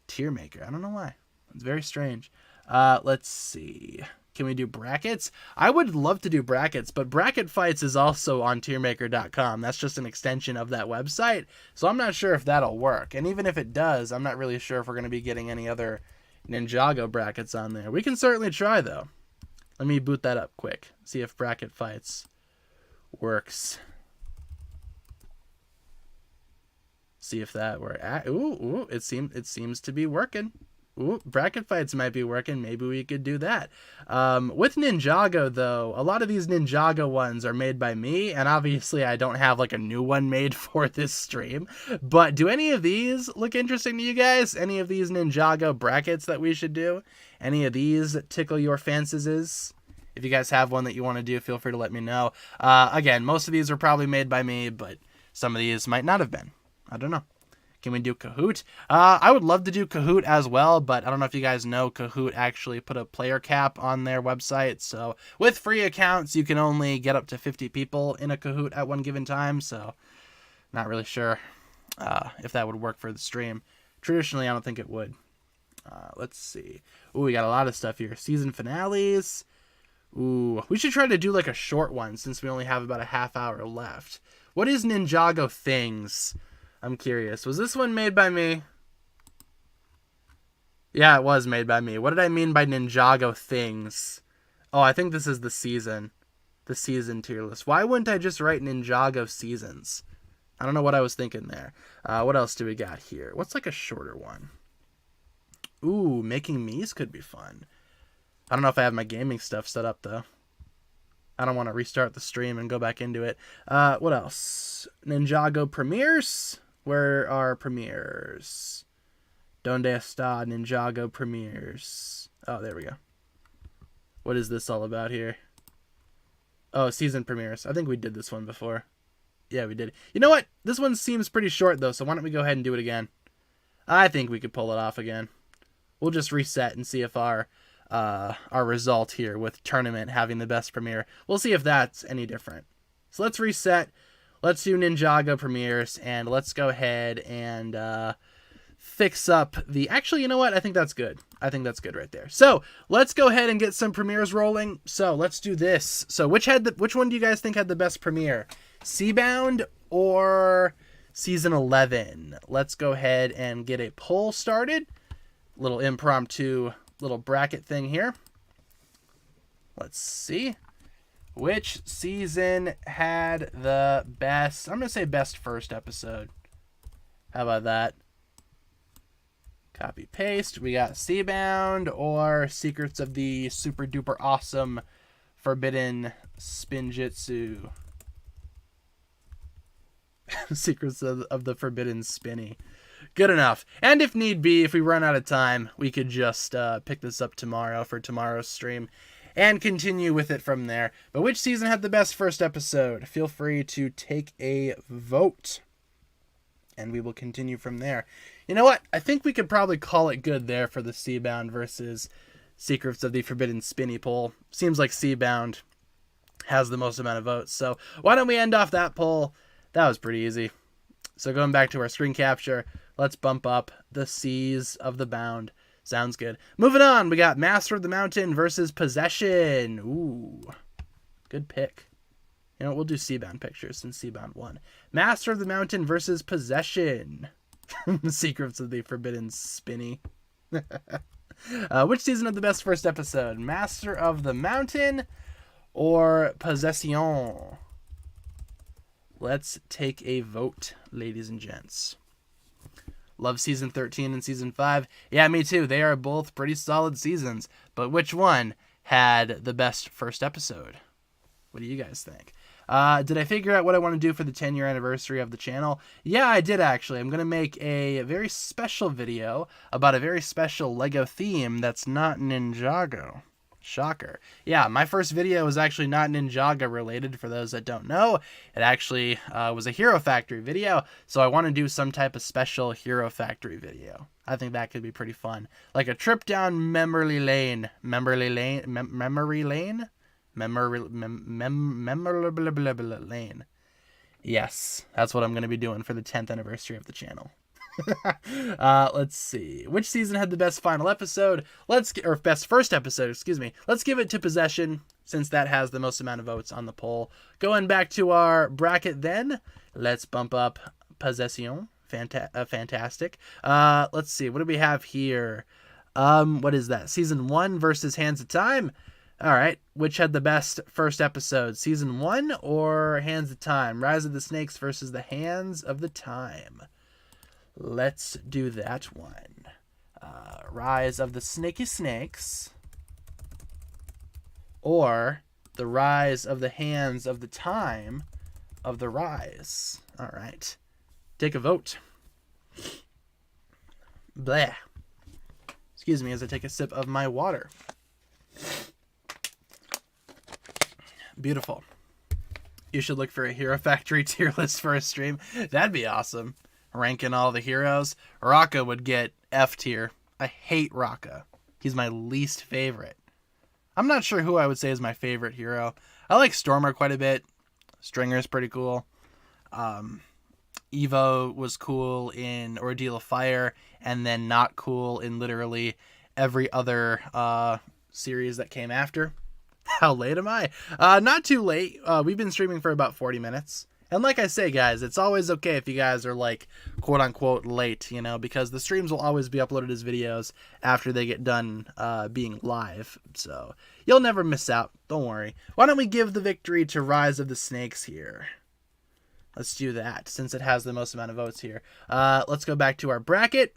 TierMaker. I don't know why. It's very strange. Let's see. Can we do brackets? I would love to do brackets, but Bracket Fights is also on tiermaker.com. That's just an extension of that website, so I'm not sure if that'll work. And even if it does, I'm not really sure if we're going to be getting any other Ninjago brackets on there. We can certainly try, though. Let me boot that up quick. See if Bracket Fights works. See if that were... Ooh, it seems to be working. Ooh, Bracket Fights might be working. Maybe we could do that. With Ninjago, though, a lot of these Ninjago ones are made by me, and obviously I don't have like a new one made for this stream. But do any of these look interesting to you guys? Any of these Ninjago brackets that we should do? Any of these tickle your fancies? If you guys have one that you want to do, feel free to let me know. Again, most of these were probably made by me, but some of these might not have been. I don't know. Can we do Kahoot? I would love to do Kahoot as well, but I don't know if you guys know, Kahoot actually put a player cap on their website. So with free accounts, you can only get up to 50 people in a Kahoot at one given time. So not really sure if that would work for the stream. Traditionally, I don't think it would. Let's see. Ooh, we got a lot of stuff here. Season finales. Ooh, we should try to do like a short one since we only have about a half hour left. What is Ninjago Things? I'm curious. Was this one made by me? Yeah, it was made by me. What did I mean by Ninjago Things? Oh, I think this is the season. The season tier list. Why wouldn't I just write Ninjago Seasons? I don't know what I was thinking there. What else do we got here? What's like a shorter one? Ooh, making Miis could be fun. I don't know if I have my gaming stuff set up, though. I don't want to restart the stream and go back into it. What else? Ninjago premieres? Where are premieres? Donde está Ninjago premieres? Oh, there we go. What is this all about here? Oh, season premieres. I think we did this one before. Yeah, we did. You know what? This one seems pretty short, though, so why don't we go ahead and do it again? I think we could pull it off again. We'll just reset and see if our result here with tournament having the best premiere, we'll see if that's any different. So let's reset. Let's do Ninjago premieres, and let's go ahead and fix up the... Actually, you know what? I think that's good. I think that's good right there. So let's go ahead and get some premieres rolling. So let's do this. So which one do you guys think had the best premiere? Seabound or season 11? Let's go ahead and get a poll started. Little impromptu little bracket thing here. Let's see. Which season had the best... I'm going to say best first episode. How about that? Copy paste. We got Seabound or Secrets of the Super Duper Awesome Forbidden Spinjitzu. Secrets of the Forbidden Spinny. Good enough. And if need be, if we run out of time, we could just pick this up tomorrow for tomorrow's stream and continue with it from there. But which season had the best first episode? Feel free to take a vote. And we will continue from there. You know what? I think we could probably call it good there for the Seabound versus Secrets of the Forbidden Spinny poll. Seems like Seabound has the most amount of votes. So why don't we end off that poll? That was pretty easy. So going back to our screen capture, let's bump up the Seas of the Bound. Sounds good. Moving on, we got Master of the Mountain versus Possession. Ooh, good pick. You know what, we'll do Seabound pictures since Seabound won. Master of the Mountain versus Possession. Secrets of the Forbidden Spinny. Which season had the best first episode? Master of the Mountain or Possession? Let's take a vote, ladies and gents. Love season 13 and season 5. Yeah, me too. They are both pretty solid seasons. But which one had the best first episode? What do you guys think? Did I figure out what I want to do for the 10-year anniversary of the channel? Yeah, I did actually. I'm going to make a very special video about a very special LEGO theme that's not Ninjago. Shocker. Yeah, my first video was actually not Ninjago related, for those that don't know. It actually was a Hero Factory video, so I want to do some type of special Hero Factory video. I think that could be pretty fun. Like a trip down memory lane. Memory lane? Lane. Yes, that's what I'm going to be doing for the 10th anniversary of the channel. Let's see. Which season had the best final episode? Or best first episode, excuse me. Let's give it to Possession, since that has the most amount of votes on the poll. Going back to our bracket then, let's bump up Possession. Fantastic. Let's see. What do we have here? What is that? Season 1 versus Hands of Time. All right. Which had the best first episode? Season 1 or Hands of Time? Rise of the Snakes versus the Hands of the Time. Let's do that one. Rise of the Snaky Snakes. Or the Rise of the Hands of the Time of the Rise. All right. Take a vote. Blah. Excuse me as I take a sip of my water. Beautiful. You should look for a Hero Factory tier list for a stream. That'd be awesome. Ranking all the heroes. Rocka would get F tier. I hate Rocka. He's my least favorite. I'm not sure who I would say is my favorite hero. I like Stormer quite a bit. Stringer's pretty cool. Evo was cool in Ordeal of Fire, and then not cool in literally every other series that came after. How late am I? Not too late. We've been streaming for about 40 minutes. And like I say, guys, it's always okay if you guys are like, quote unquote, late, you know, because the streams will always be uploaded as videos after they get done being live. So you'll never miss out. Don't worry. Why don't we give the victory to Rise of the Snakes here? Let's do that since it has the most amount of votes here. Let's go back to our bracket.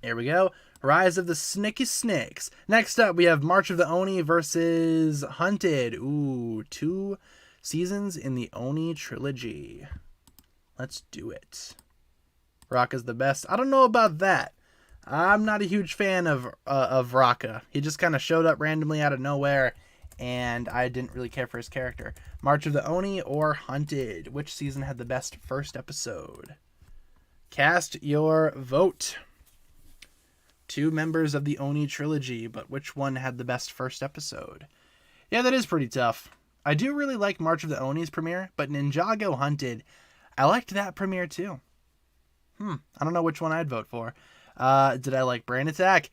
Here we go. Rise of the Snicky Snakes. Next up, we have March of the Oni versus Hunted. Ooh, 2 seasons in the Oni trilogy. Let's do it. Raka's the best. I don't know about that. I'm not a huge fan of Raka. He just kind of showed up randomly out of nowhere, and I didn't really care for his character. March of the Oni or Hunted? Which season had the best first episode? Cast your vote. 2 members of the Oni trilogy, but which one had the best first episode? Yeah, that is pretty tough. I do really like March of the Oni's premiere, but Ninjago Hunted, I liked that premiere too. I don't know which one I'd vote for. Did I like Brain Attack?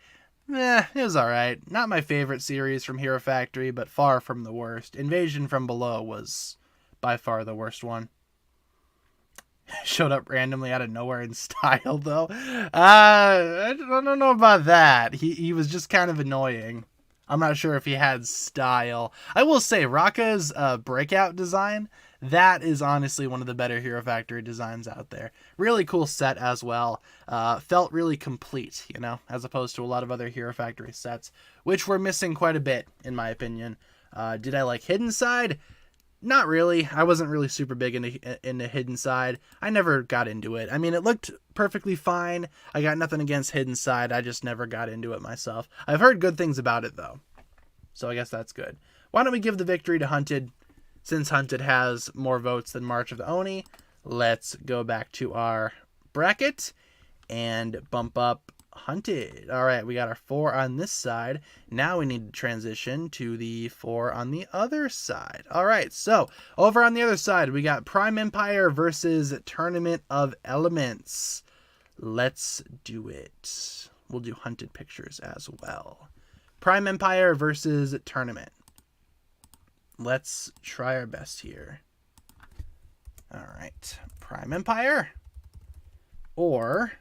It was alright. Not my favorite series from Hero Factory, but far from the worst. Invasion from Below was by far the worst one. Showed up randomly out of nowhere in style, though. I don't know about that. He was just kind of annoying. I'm not sure if he had style. I will say, Raka's breakout design, that is honestly one of the better Hero Factory designs out there. Really cool set as well. Felt really complete, you know, as opposed to a lot of other Hero Factory sets, which were missing quite a bit, in my opinion. Did I like Hidden Side? Not really. I wasn't really super big into Hidden Side. I never got into it. I mean, it looked perfectly fine. I got nothing against Hidden Side. I just never got into it myself. I've heard good things about it, though. So I guess that's good. Why don't we give the victory to Hunted? Since Hunted has more votes than March of the Oni, let's go back to our bracket and bump up Hunted. All right, we got our 4 on this side. Now we need to transition to the 4 on the other side. All right, so over on the other side, we got Prime Empire versus Tournament of Elements. Let's do it. We'll do Hunted pictures as well. Prime Empire versus Tournament. Let's try our best here. All right, Prime Empire or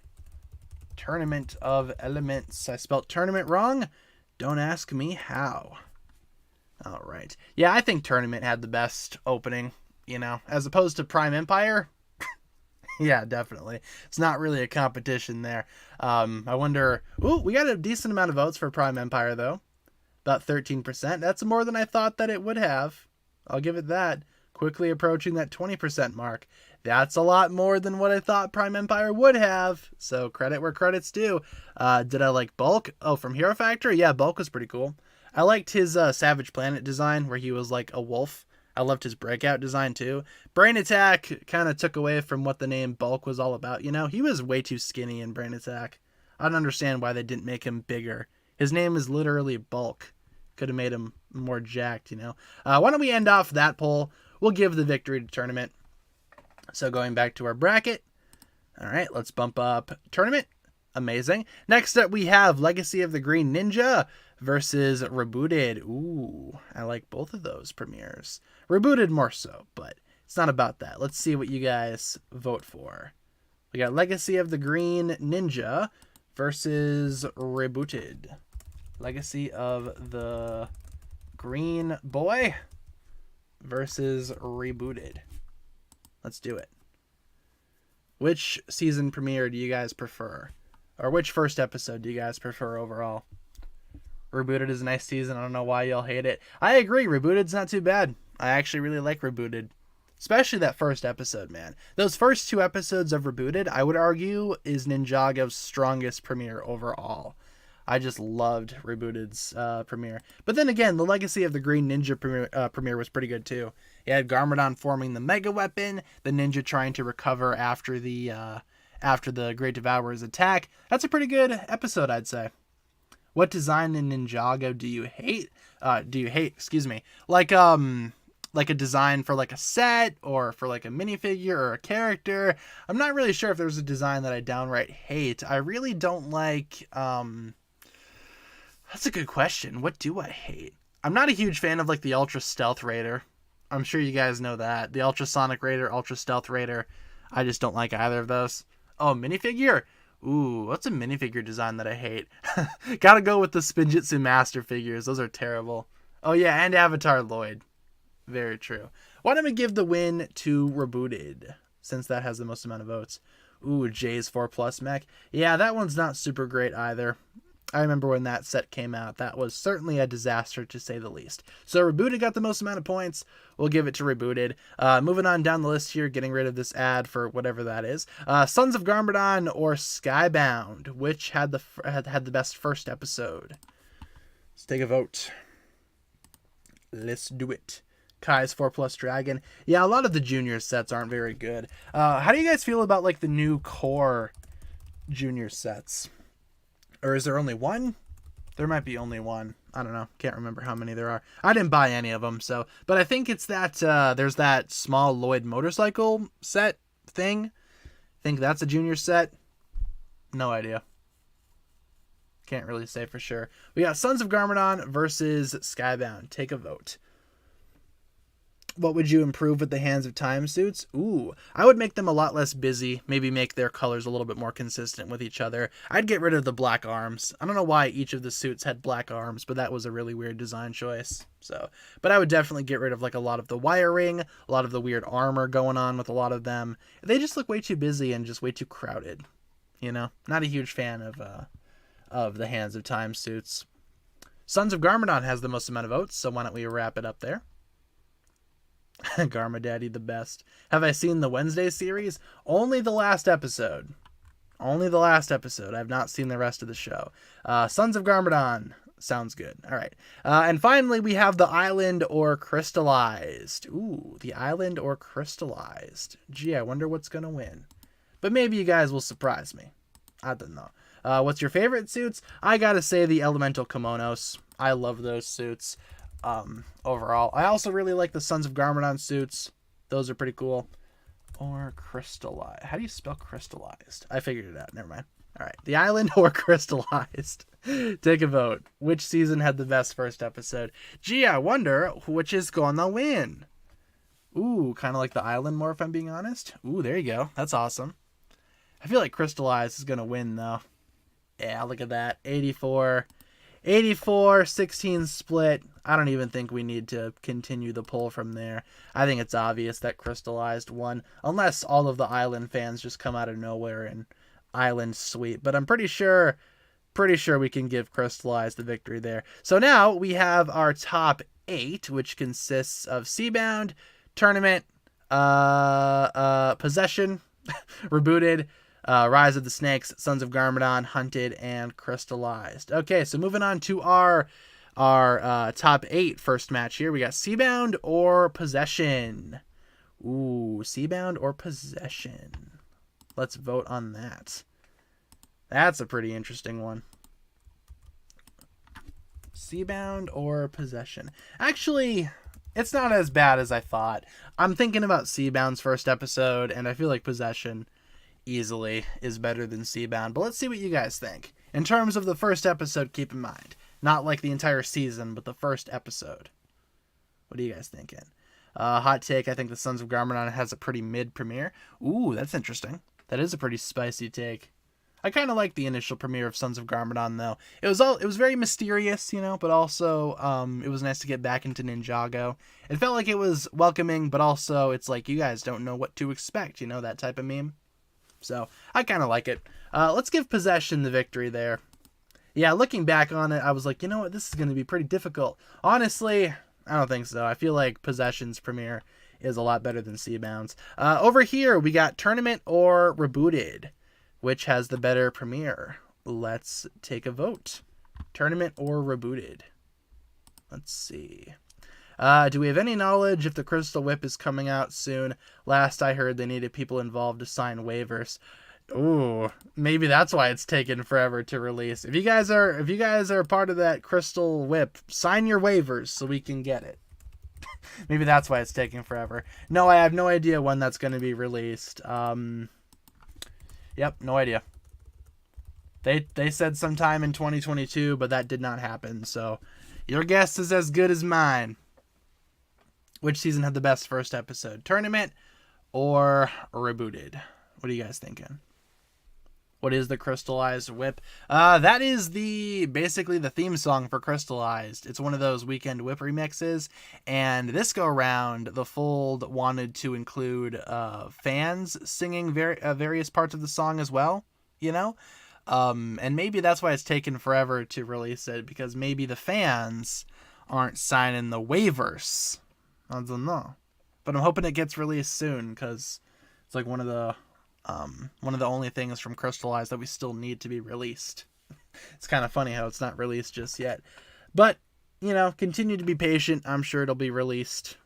Tournament of Elements. I spelled tournament wrong. Don't ask me how. All right. Yeah, I think Tournament had the best opening, you know, as opposed to Prime Empire. Yeah, definitely. It's not really a competition there. I wonder... Ooh, we got a decent amount of votes for Prime Empire, though. About 13%. That's more than I thought that it would have. I'll give it that. Quickly approaching that 20% mark. That's a lot more than what I thought Prime Empire would have. So credit where credit's due. Did I like Bulk? Oh, from Hero Factory? Yeah, Bulk was pretty cool. I liked his Savage Planet design where he was like a wolf. I loved his breakout design too. Brain Attack kind of took away from what the name Bulk was all about. You know, he was way too skinny in Brain Attack. I don't understand why they didn't make him bigger. His name is literally Bulk. Could have made him more jacked, you know. Why don't we end off that poll? We'll give the victory to Tournament. So going back to our bracket. All right, let's bump up Tournament. Amazing. Next up, we have Legacy of the Green Ninja versus Rebooted. Ooh, I like both of those premieres. Rebooted more so, but it's not about that. Let's see what you guys vote for. We got Legacy of the Green Ninja versus Rebooted. Legacy of the Green Boy versus Rebooted. Let's do it. Which season premiere do you guys prefer? Or which first episode do you guys prefer overall? Rebooted is a nice season. I don't know why y'all hate it. I agree. Rebooted's not too bad. I actually really like Rebooted. Especially that first episode, man. Those first 2 episodes of Rebooted, I would argue, is Ninjago's strongest premiere overall. I just loved Rebooted's premiere. But then again, the Legacy of the Green Ninja premiere was pretty good too. You had Garmadon forming the Mega Weapon, the ninja trying to recover after the Great Devourer's attack. That's a pretty good episode, I'd say. What design in Ninjago do you hate? Like a design for like a set or for like a minifigure or a character. I'm not really sure if there's a design that I downright hate. I really don't like... That's a good question. What do I hate? I'm not a huge fan of like the Ultra Stealth Raider. I'm sure you guys know that. The Ultrasonic Raider, Ultra Stealth Raider. I just don't like either of those. Oh, minifigure? Ooh, what's a minifigure design that I hate? Gotta go with the Spinjitzu Master figures. Those are terrible. Oh yeah, and Avatar Lloyd. Very true. Why don't we give the win to Rebooted, since that has the most amount of votes? Ooh, Jay's 4+ mech. Yeah, that one's not super great either. I remember when that set came out. That was certainly a disaster, to say the least. So Rebooted got the most amount of points. We'll give it to Rebooted. Moving on down the list here, getting rid of this ad for whatever that is. Sons of Garmadon or Skybound? Which had the best first episode? Let's take a vote. Let's do it. Kai's 4+ Dragon. Yeah, a lot of the junior sets aren't very good. How do you guys feel about like the new core junior sets? Or is there only one? There might be only one. I don't know. Can't remember how many there are. I didn't buy any of them, so. But I think it's that there's that small Lloyd motorcycle set thing. I think that's a junior set. No idea. Can't really say for sure. We got Sons of Garmadon versus Skybound. Take a vote. What would you improve with the Hands of Time suits? Ooh, I would make them a lot less busy. Maybe make their colors a little bit more consistent with each other. I'd get rid of the black arms. I don't know why each of the suits had black arms, but that was a really weird design choice. But I would definitely get rid of like a lot of the wiring, a lot of the weird armor going on with a lot of them. They just look way too busy and just way too crowded. You know, not a huge fan of the Hands of Time suits. Sons of Garmadon has the most amount of votes, so why don't we wrap it up there? Garma Daddy the best. Have I seen the Wednesday series? Only the last episode. Only the last episode. I've not seen the rest of the show. Sons of Garmadon. Sounds good. All right. And finally, we have the Island or Crystallized. Ooh, the Island or Crystallized. Gee, I wonder what's going to win. But maybe you guys will surprise me. I don't know. What's your favorite suits? I gotta say the Elemental Kimonos. I love those suits. Overall, I also really like the Sons of Garmadon suits. Those are pretty cool. Or Crystallized. How do you spell Crystallized? I figured it out. Never mind. All right. The Island or Crystallized? Take a vote. Which season had the best first episode? Gee, I wonder which is gonna win. Ooh, kind of like the Island more, if I'm being honest. Ooh, there you go. That's awesome. I feel like Crystallized is gonna win, though. Yeah, look at that. 84-16 split. I don't even think we need to continue the poll from there. I think it's obvious that Crystallized won, unless all of the Island fans just come out of nowhere and Island sweep. But I'm pretty sure we can give Crystallized the victory there. So now we have our top 8, which consists of Seabound, Tournament, Possession, Rebooted, Rise of the Snakes, Sons of Garmadon, Hunted, and Crystallized. Okay, so moving on to our top 8 first match here. We got Seabound or Possession. Ooh, Seabound or Possession. Let's vote on that. That's a pretty interesting one. Seabound or Possession. Actually, it's not as bad as I thought. I'm thinking about Seabound's first episode, and I feel like Possession easily is better than Seabound. But let's see what you guys think. In terms of the first episode, keep in mind. Not like the entire season, but the first episode. What are you guys thinking? Hot take, I think the Sons of Garmadon has a pretty mid premiere. Ooh, that's interesting. That is a pretty spicy take. I kind of like the initial premiere of Sons of Garmadon, though. It was very mysterious, you know, but also it was nice to get back into Ninjago. It felt like it was welcoming, but also it's like you guys don't know what to expect, you know, that type of meme. So I kind of like it. Let's give Possession the victory there. Yeah, looking back on it, I was like, you know what, this is going to be pretty difficult. Honestly, I don't think so. I feel like Possession's premiere is a lot better than Seabound's. Over here, we got Tournament or Rebooted. Which has the better premiere? Let's take a vote. Tournament or Rebooted? Let's see. Do we have any knowledge if the Crystal Whip is coming out soon? Last I heard, they needed people involved to sign waivers. Ooh, maybe that's why it's taken forever to release. If you guys are part of that Crystal Whip, sign your waivers so we can get it. Maybe that's why it's taking forever. No, I have no idea when that's going to be released. Yep, no idea. They said sometime in 2022, but that did not happen. So your guess is as good as mine. Which season had the best first episode? Tournament or Rebooted? What are you guys thinking? What is the Crystallized Whip? That is basically the theme song for Crystallized. It's one of those Weekend Whip remixes, and this go around, the Fold wanted to include fans singing various parts of the song as well, you know? And maybe that's why it's taken forever to release it, because maybe the fans aren't signing the waivers. I don't know. But I'm hoping it gets released soon, because it's like one of the only things from Crystallized that we still need to be released. It's kind of funny how it's not released just yet. But, continue to be patient. I'm sure it'll be released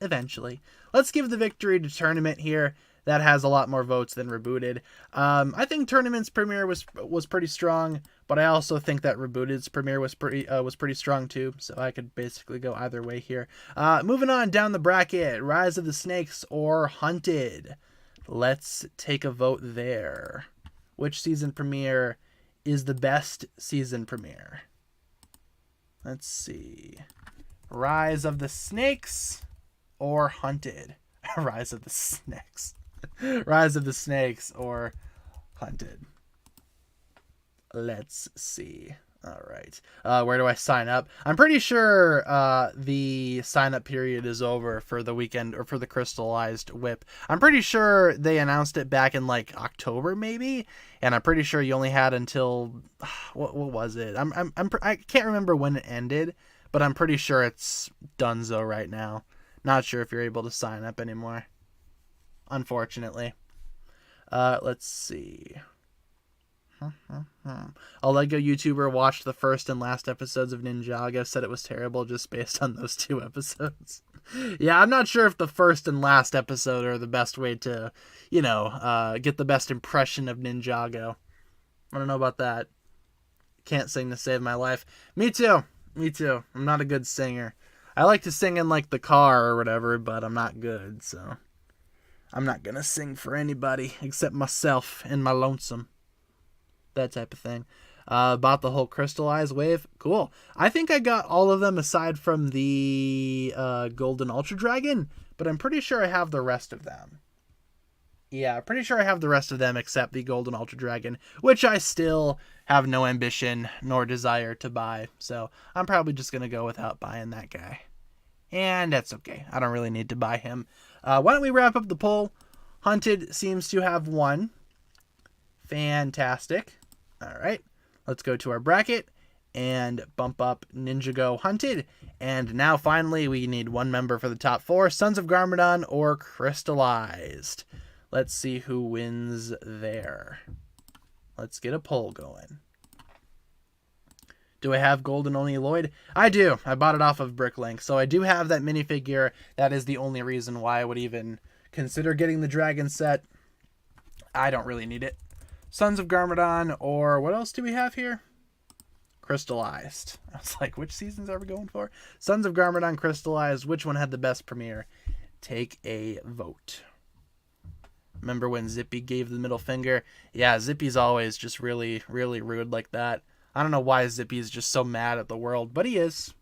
eventually. Let's give the victory to Tournament here. That has a lot more votes than Rebooted. I think Tournament's premiere was pretty strong, but I also think that Rebooted's premiere was pretty strong too. So I could basically go either way here. Moving on down the bracket, Rise of the Snakes or Hunted. Let's take a vote there. Which season premiere is the best season premiere? Let's see. Rise of the Snakes or Hunted? Rise of the Snakes. Rise of the Snakes or Hunted. Let's see. All right. Where do I sign up? I'm pretty sure the sign up period is over for the weekend or for the Crystallized Whip. I'm pretty sure they announced it back in like October maybe, and I'm pretty sure you only had until what was it? I can't remember when it ended, but I'm pretty sure it's donezo right now. Not sure if you're able to sign up anymore, unfortunately. Let's see. A Lego YouTuber watched the first and last episodes of Ninjago, said it was terrible just based on those 2 episodes. Yeah, I'm not sure if the first and last episode are the best way to, get the best impression of Ninjago. I don't know about that. Can't sing to save my life. Me too. I'm not a good singer. I like to sing in like the car or whatever, but I'm not good, so I'm not gonna sing for anybody except myself and my lonesome. That type of thing. About the whole Crystallized wave. Cool. I think I got all of them aside from the Golden Ultra Dragon, but I'm pretty sure I have the rest of them. Yeah, pretty sure I have the rest of them except the Golden Ultra Dragon, which I still have no ambition nor desire to buy. So I'm probably just going to go without buying that guy. And that's okay. I don't really need to buy him. Why don't we wrap up the poll? Hunted seems to have won. Fantastic. All right. Let's go to our bracket and bump up Ninjago Hunted. And now finally we need one member for the top 4. Sons of Garmadon or Crystallized. Let's see who wins there. Let's get a poll going. Do I have Golden Only Lloyd? I do. I bought it off of Bricklink. So I do have that minifigure. That is the only reason why I would even consider getting the dragon set. I don't really need it. Sons of Garmadon, or what else do we have here? Crystallized. I was like, which seasons are we going for? Sons of Garmadon, Crystallized. Which one had the best premiere? Take a vote. Remember when Zippy gave the middle finger? Yeah, Zippy's always just really, really rude like that. I don't know why Zippy is just so mad at the world, but he is.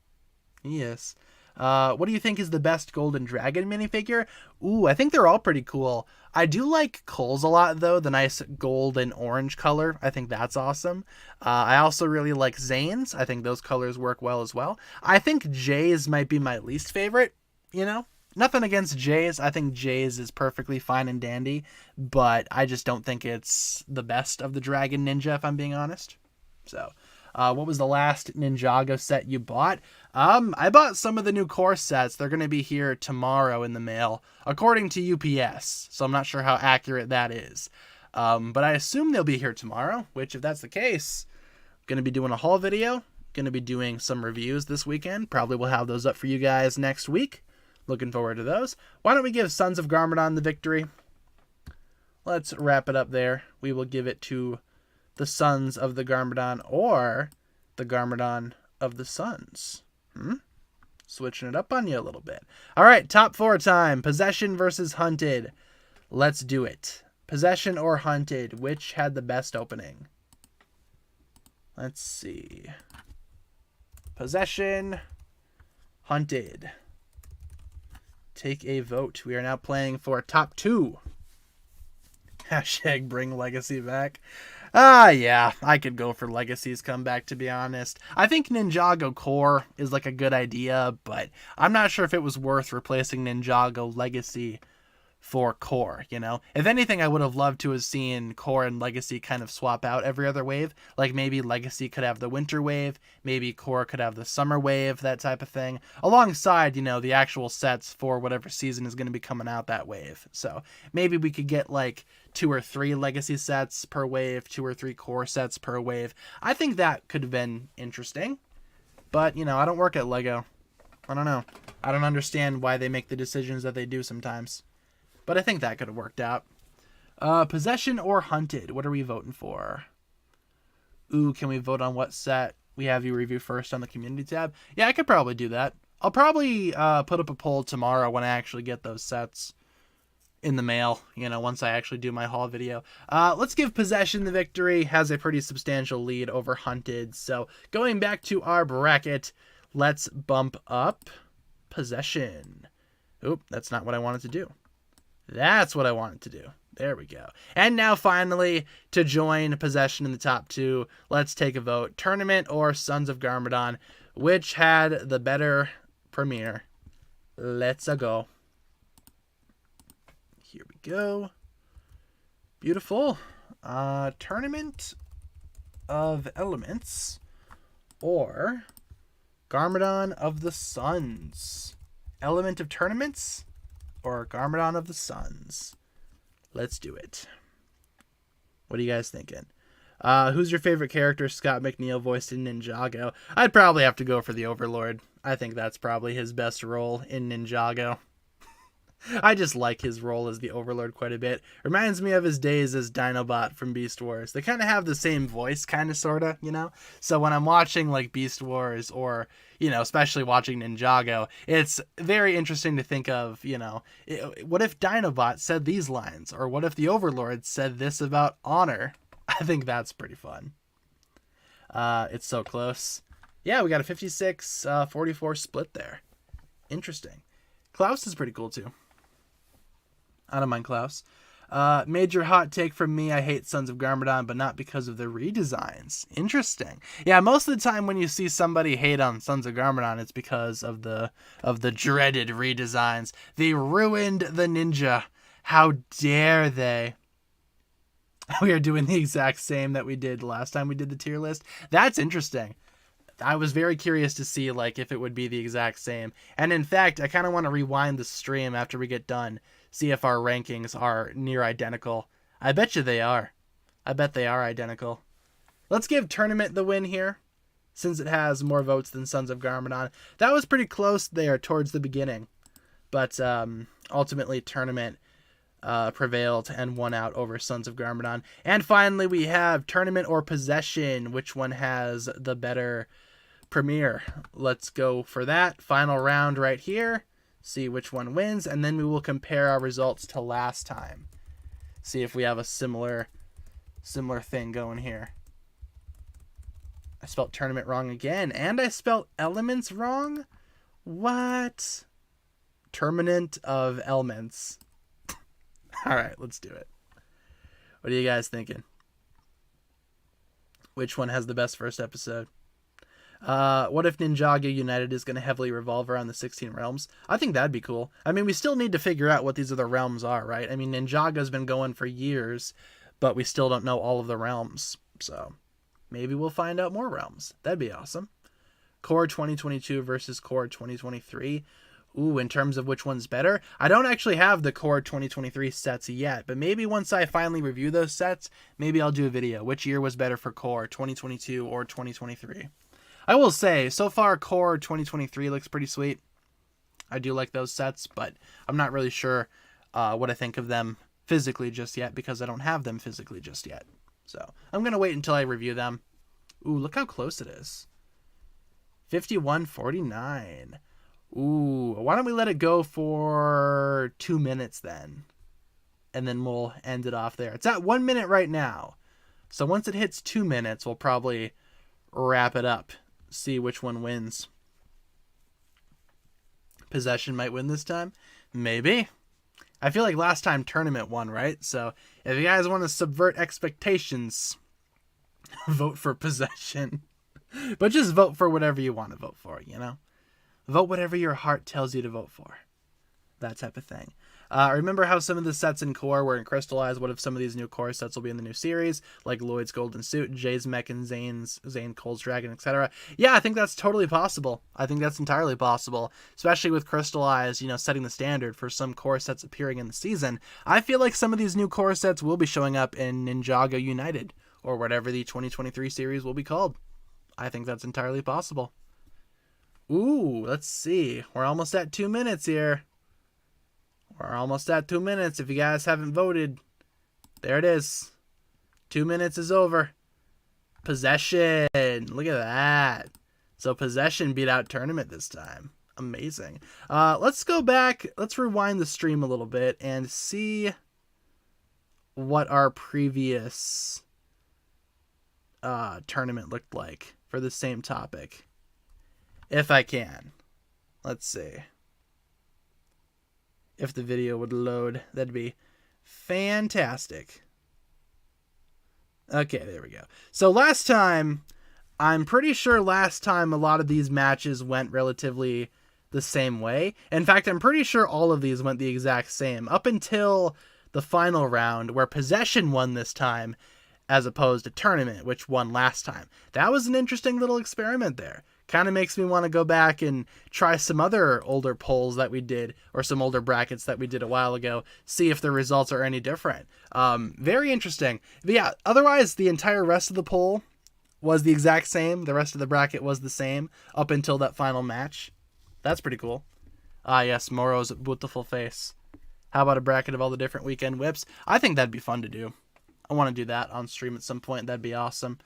He is. What do you think is the best Golden Dragon minifigure? Ooh, I think they're all pretty cool. I do like Cole's a lot, though. The nice gold and orange color. I think that's awesome. I also really like Zane's. I think those colors work well as well. I think Jay's might be my least favorite, Nothing against Jay's. I think Jay's is perfectly fine and dandy, but I just don't think it's the best of the Dragon Ninja, if I'm being honest. So, what was the last Ninjago set you bought? I bought some of the new core sets. They're going to be here tomorrow in the mail, according to UPS. So I'm not sure how accurate that is. But I assume they'll be here tomorrow, which if that's the case, I'm going to be doing a haul video. Going to be doing some reviews this weekend. Probably will have those up for you guys next week. Looking forward to those. Why don't we give Sons of Garmadon the victory? Let's wrap it up there. We will give it to the Sons of the Garmadon or the Garmadon of the Sons. Switching it up on you a little bit. All right, top 4 time. Possession versus Hunted. Let's do it. Possession or Hunted, which had the best opening? Let's see. Possession, Hunted. Take a vote. We are now playing for top 2. Hashtag bring legacy back. Yeah, I could go for Legacy's comeback, to be honest. I think Ninjago Core is like a good idea, but I'm not sure if it was worth replacing Ninjago Legacy for Core, you know? If anything, I would have loved to have seen Core and Legacy kind of swap out every other wave. Like maybe Legacy could have the winter wave, maybe Core could have the summer wave, that type of thing, alongside, you know, the actual sets for whatever season is going to be coming out that wave. So maybe we could get like 2 or 3 Legacy sets per wave, 2 or 3 Core sets per wave. I think that could have been interesting. But, you know, I don't work at LEGO. I don't know. I don't understand why they make the decisions that they do sometimes. But I think that could have worked out. Possession or hunted? What are we voting for? Ooh, can we vote on what set we have you review first on the community tab? Yeah, I could probably do that. I'll probably put up a poll tomorrow when I actually get those sets in the mail, you know, once I actually do my haul video. Let's give Possession the victory. Has a pretty substantial lead over Hunted. So going back to our bracket, let's bump up Possession. Oop, that's not what I wanted to do. That's what I wanted to do. There we go. And now finally, to join Possession in the top 2, let's take a vote. Tournament or Sons of Garmadon? Which had the better premiere? Let's go. Here we go. Beautiful. Tournament of Elements or Garmadon of the Suns? Element of Tournaments or Garmadon of the Suns? Let's do it. What are you guys thinking? Who's your favorite character? Scott McNeil voiced in Ninjago. I'd probably have to go for the Overlord. I think that's probably his best role in Ninjago. I just like his role as the Overlord quite a bit. Reminds me of his days as Dinobot from Beast Wars. They kind of have the same voice, kind of, sort of, you know? So when I'm watching, like, Beast Wars or, you know, especially watching Ninjago, it's very interesting to think of, you know, what if Dinobot said these lines? Or what if the Overlord said this about honor? I think that's pretty fun. It's so close. Yeah, we got a 56-44 split there. Interesting. Klaus is pretty cool, too. I don't mind Klaus. Major hot take from me. I hate Sons of Garmadon, but not because of the redesigns. Interesting. Yeah, most of the time when you see somebody hate on Sons of Garmadon, it's because of the dreaded redesigns. They ruined the ninja. How dare they? We are doing the exact same that we did last time we did the tier list. That's interesting. I was very curious to see like if it would be the exact same. And in fact, I kind of want to rewind the stream after we get done, see if our rankings are near identical. I bet you they are. I bet they are identical. Let's give Tournament the win here, since it has more votes than Sons of Garmadon. That was pretty close there towards the beginning. But ultimately, Tournament prevailed and won out over Sons of Garmadon. And finally, we have Tournament or Possession. Which one has the better premiere? Let's go for that. Final round right here. See which one wins, and then we will compare our results to last time. See if we have a similar thing going here. I spelled Tournament wrong again, and I spelled Elements wrong? What? Tournament of Elements. All right, let's do it. What are you guys thinking? Which one has the best first episode? What if Ninjago United is going to heavily revolve around the 16 realms? I think that'd be cool. I mean, we still need to figure out what these other realms are, right? I mean, Ninjago's been going for years, but we still don't know all of the realms. So maybe we'll find out more realms. That'd be awesome. Core 2022 versus Core 2023. Ooh, in terms of which one's better, I don't actually have the Core 2023 sets yet, but maybe once I finally review those sets, maybe I'll do a video. Which year was better for Core, 2022 or 2023? I will say, so far, Core 2023 looks pretty sweet. I do like those sets, but I'm not really sure what I think of them physically just yet because I don't have them physically just yet. So I'm going to wait until I review them. Ooh, look how close it is. 51-49. Ooh, why don't we let it go for 2 minutes then? And then we'll end it off there. It's at 1 minute right now. So once it hits 2 minutes, we'll probably wrap it up. See which one wins. Possession might win this time. Maybe. I feel like last time Tournament won, right? So if you guys want to subvert expectations, Vote for possession. But just vote for whatever you want to vote for, Vote whatever your heart tells you to vote for. That type of thing. Remember how some of the sets in core were in crystallized? What if some of these new core sets will be in the new series, like Lloyd's Golden Suit, Jay's Mech, and Zane Cole's Dragon, etc.? Yeah, I think that's totally possible. I think that's entirely possible, especially with crystallized, setting the standard for some core sets appearing in the season. I feel like some of these new core sets will be showing up in Ninjago United, or whatever the 2023 series will be called. I think that's entirely possible. Ooh, let's see. We're almost at 2 minutes here. We're almost at 2 minutes. If you guys haven't voted, there it is. 2 minutes is over. Possession. Look at that. So Possession beat out Tournament this time. Amazing. Let's go back. Let's rewind the stream a little bit and see what our previous tournament looked like for the same topic. If I can. Let's see. If the video would load, that'd be fantastic. Okay, there we go. So last time, I'm pretty sure last time a lot of these matches went relatively the same way. In fact, I'm pretty sure all of these went the exact same up until the final round where Possession won this time as opposed to Tournament, which won last time. That was an interesting little experiment there. Kind of makes me want to go back and try some other older polls that we did, or some older brackets that we did a while ago, see if the results are any different. Very interesting. But yeah, otherwise, the entire rest of the poll was the exact same. The rest of the bracket was the same up until that final match. That's pretty cool. Ah, yes, Moro's beautiful face. How about a bracket of all the different weekend whips? I think that'd be fun to do. I want to do that on stream at some point. That'd be awesome.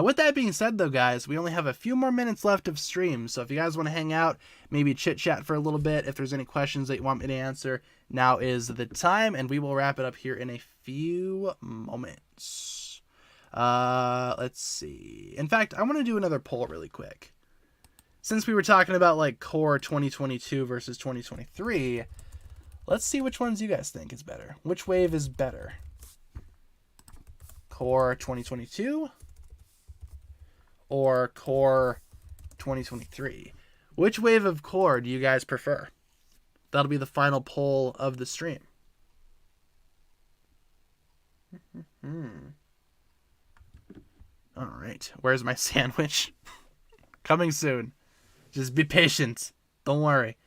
With that being said, though, guys, we only have a few more minutes left of stream. So if you guys want to hang out, maybe chit-chat for a little bit, if there's any questions that you want me to answer, now is the time, and we will wrap it up here in a few moments. Let's see. In fact, I want to do another poll really quick. Since we were talking about, like, core 2022 versus 2023, let's see which ones you guys think is better. Which wave is better? Core 2022 or Core 2023? Which wave of core do you guys prefer? That'll be the final poll of the stream. All right. Where's my sandwich? Coming soon. Just be patient. Don't worry.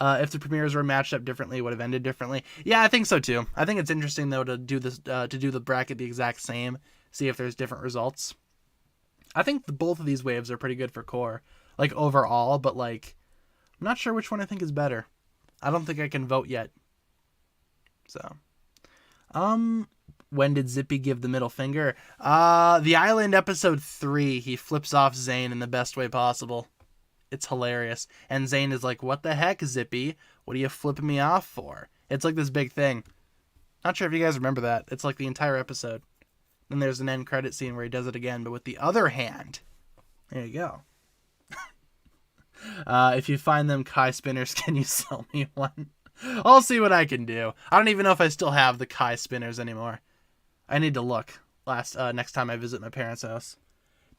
If the premieres were matched up differently, it would have ended differently. Yeah, I think so too. I think it's interesting though to do this, to do the bracket the exact same, see if there's different results. I think both of these waves are pretty good for core, like overall, but like, I'm not sure which one I think is better. I don't think I can vote yet. So, when did Zippy give the middle finger? The Island episode 3, he flips off Zane in the best way possible. It's hilarious. And Zane is like, what the heck, Zippy? What are you flipping me off for? It's like this big thing. Not sure if you guys remember that. It's like the entire episode. Then there's an end credit scene where he does it again, but with the other hand. There you go. If you find them Kai spinners, can you sell me one? I'll see what I can do. I don't even know if I still have the Kai spinners anymore. I need to look next time I visit my parents' house.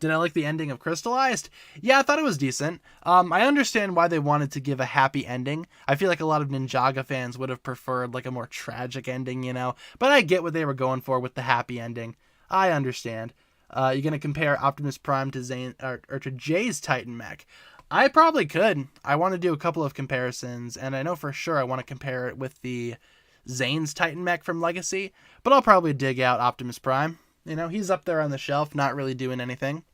Did I like the ending of Crystallized? Yeah, I thought it was decent. I understand why they wanted to give a happy ending. I feel like a lot of Ninjago fans would have preferred like a more tragic ending, But I get what they were going for with the happy ending. I understand. You're gonna compare Optimus Prime to Zane or to Jay's Titan mech? I probably could. I want to do a couple of comparisons, and I know for sure I want to compare it with the Zane's Titan mech from Legacy. But I'll probably dig out Optimus Prime. He's up there on the shelf, not really doing anything.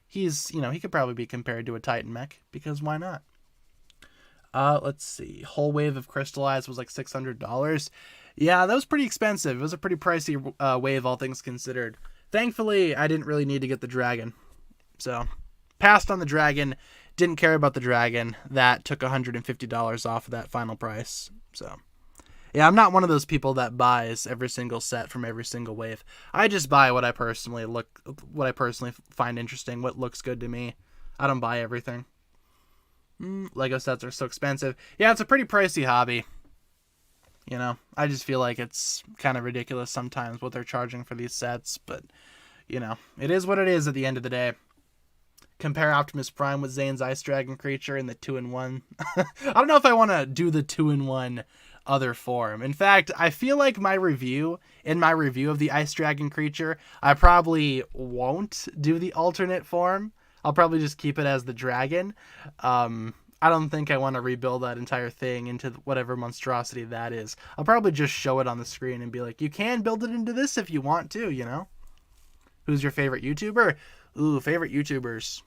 He could probably be compared to a Titan mech, because why not? Let's see. Whole wave of Crystallized was like $600. Yeah, that was pretty expensive. It was a pretty pricey wave, all things considered. Thankfully, I didn't really need to get the dragon. So, passed on the dragon, didn't care about the dragon. That took $150 off of that final price. So, yeah, I'm not one of those people that buys every single set from every single wave. I just buy what I personally find interesting, what looks good to me. I don't buy everything. Lego sets are so expensive. Yeah, it's a pretty pricey hobby. I just feel like it's kind of ridiculous sometimes what they're charging for these sets, but you know, it is what it is at the end of the day. Compare Optimus Prime with Zane's Ice Dragon creature in the 2-in-1. I don't know if I want to do the 2-in-1 other form. In fact, I feel like my review of the Ice Dragon creature, I probably won't do the alternate form. I'll probably just keep it as the dragon. I don't think I want to rebuild that entire thing into whatever monstrosity that is. I'll probably just show it on the screen and be like, you can build it into this if you want to, you know? Who's your favorite YouTuber? Ooh, favorite YouTubers.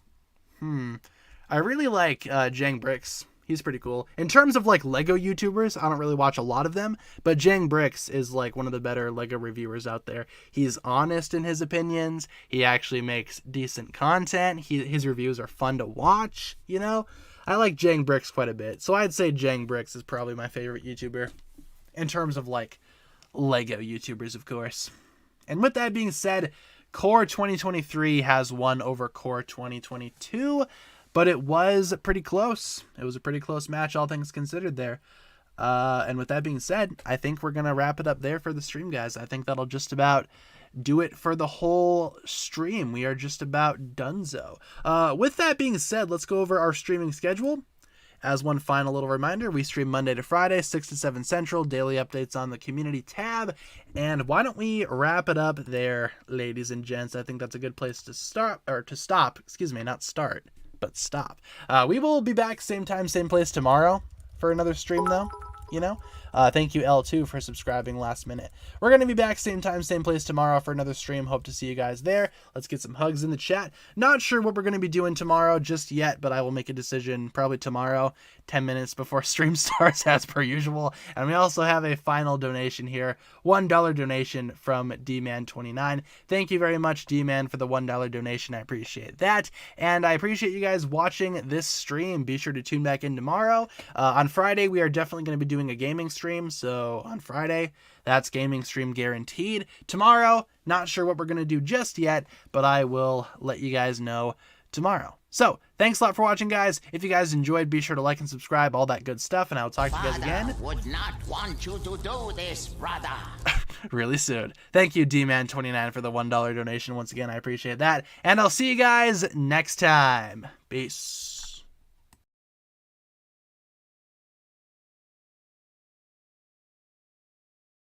I really like Jang Bricks. He's pretty cool. In terms of like Lego YouTubers, I don't really watch a lot of them, but Jang Bricks is like one of the better Lego reviewers out there. He's honest in his opinions. He actually makes decent content. His reviews are fun to watch, you know? I like Jang Bricks quite a bit. So I'd say Jang Bricks is probably my favorite YouTuber in terms of like Lego YouTubers, of course. And with that being said, Core 2023 has won over Core 2022, but it was pretty close. It was a pretty close match, all things considered there. And with that being said, I think we're going to wrap it up there for the stream, guys. I think that'll just about do it for the whole stream. We are just about donezo. With that being said, let's go over our streaming schedule. As one final little reminder, we stream Monday to Friday, 6 to 7 Central, daily updates on the community tab. And why don't we wrap it up there, ladies and gents? I think that's a good place to start, or to stop. Excuse me, not start, but stop. We will be back same time, same place tomorrow for another stream, though, you know? Thank you, L2, for subscribing last minute. We're going to be back same time, same place tomorrow for another stream. Hope to see you guys there. Let's get some hugs in the chat. Not sure what we're going to be doing tomorrow just yet, but I will make a decision probably tomorrow, 10 minutes before stream starts as per usual. And we also have a final donation here, $1 donation from DMan29. Thank you very much, DMan, for the $1 donation. I appreciate that. And I appreciate you guys watching this stream. Be sure to tune back in tomorrow. On Friday, we are definitely going to be doing a gaming stream. So on Friday, that's gaming stream guaranteed. Tomorrow, not sure what we're going to do just yet, but I will let you guys know tomorrow. So thanks a lot for watching, guys. If you guys enjoyed, be sure to like and subscribe, all that good stuff, and I will talk to you guys again. Would not want you to do this, brother. Really soon. Thank you, DMan29, for the $1 donation. Once again, I appreciate that. And I'll see you guys next time. Peace.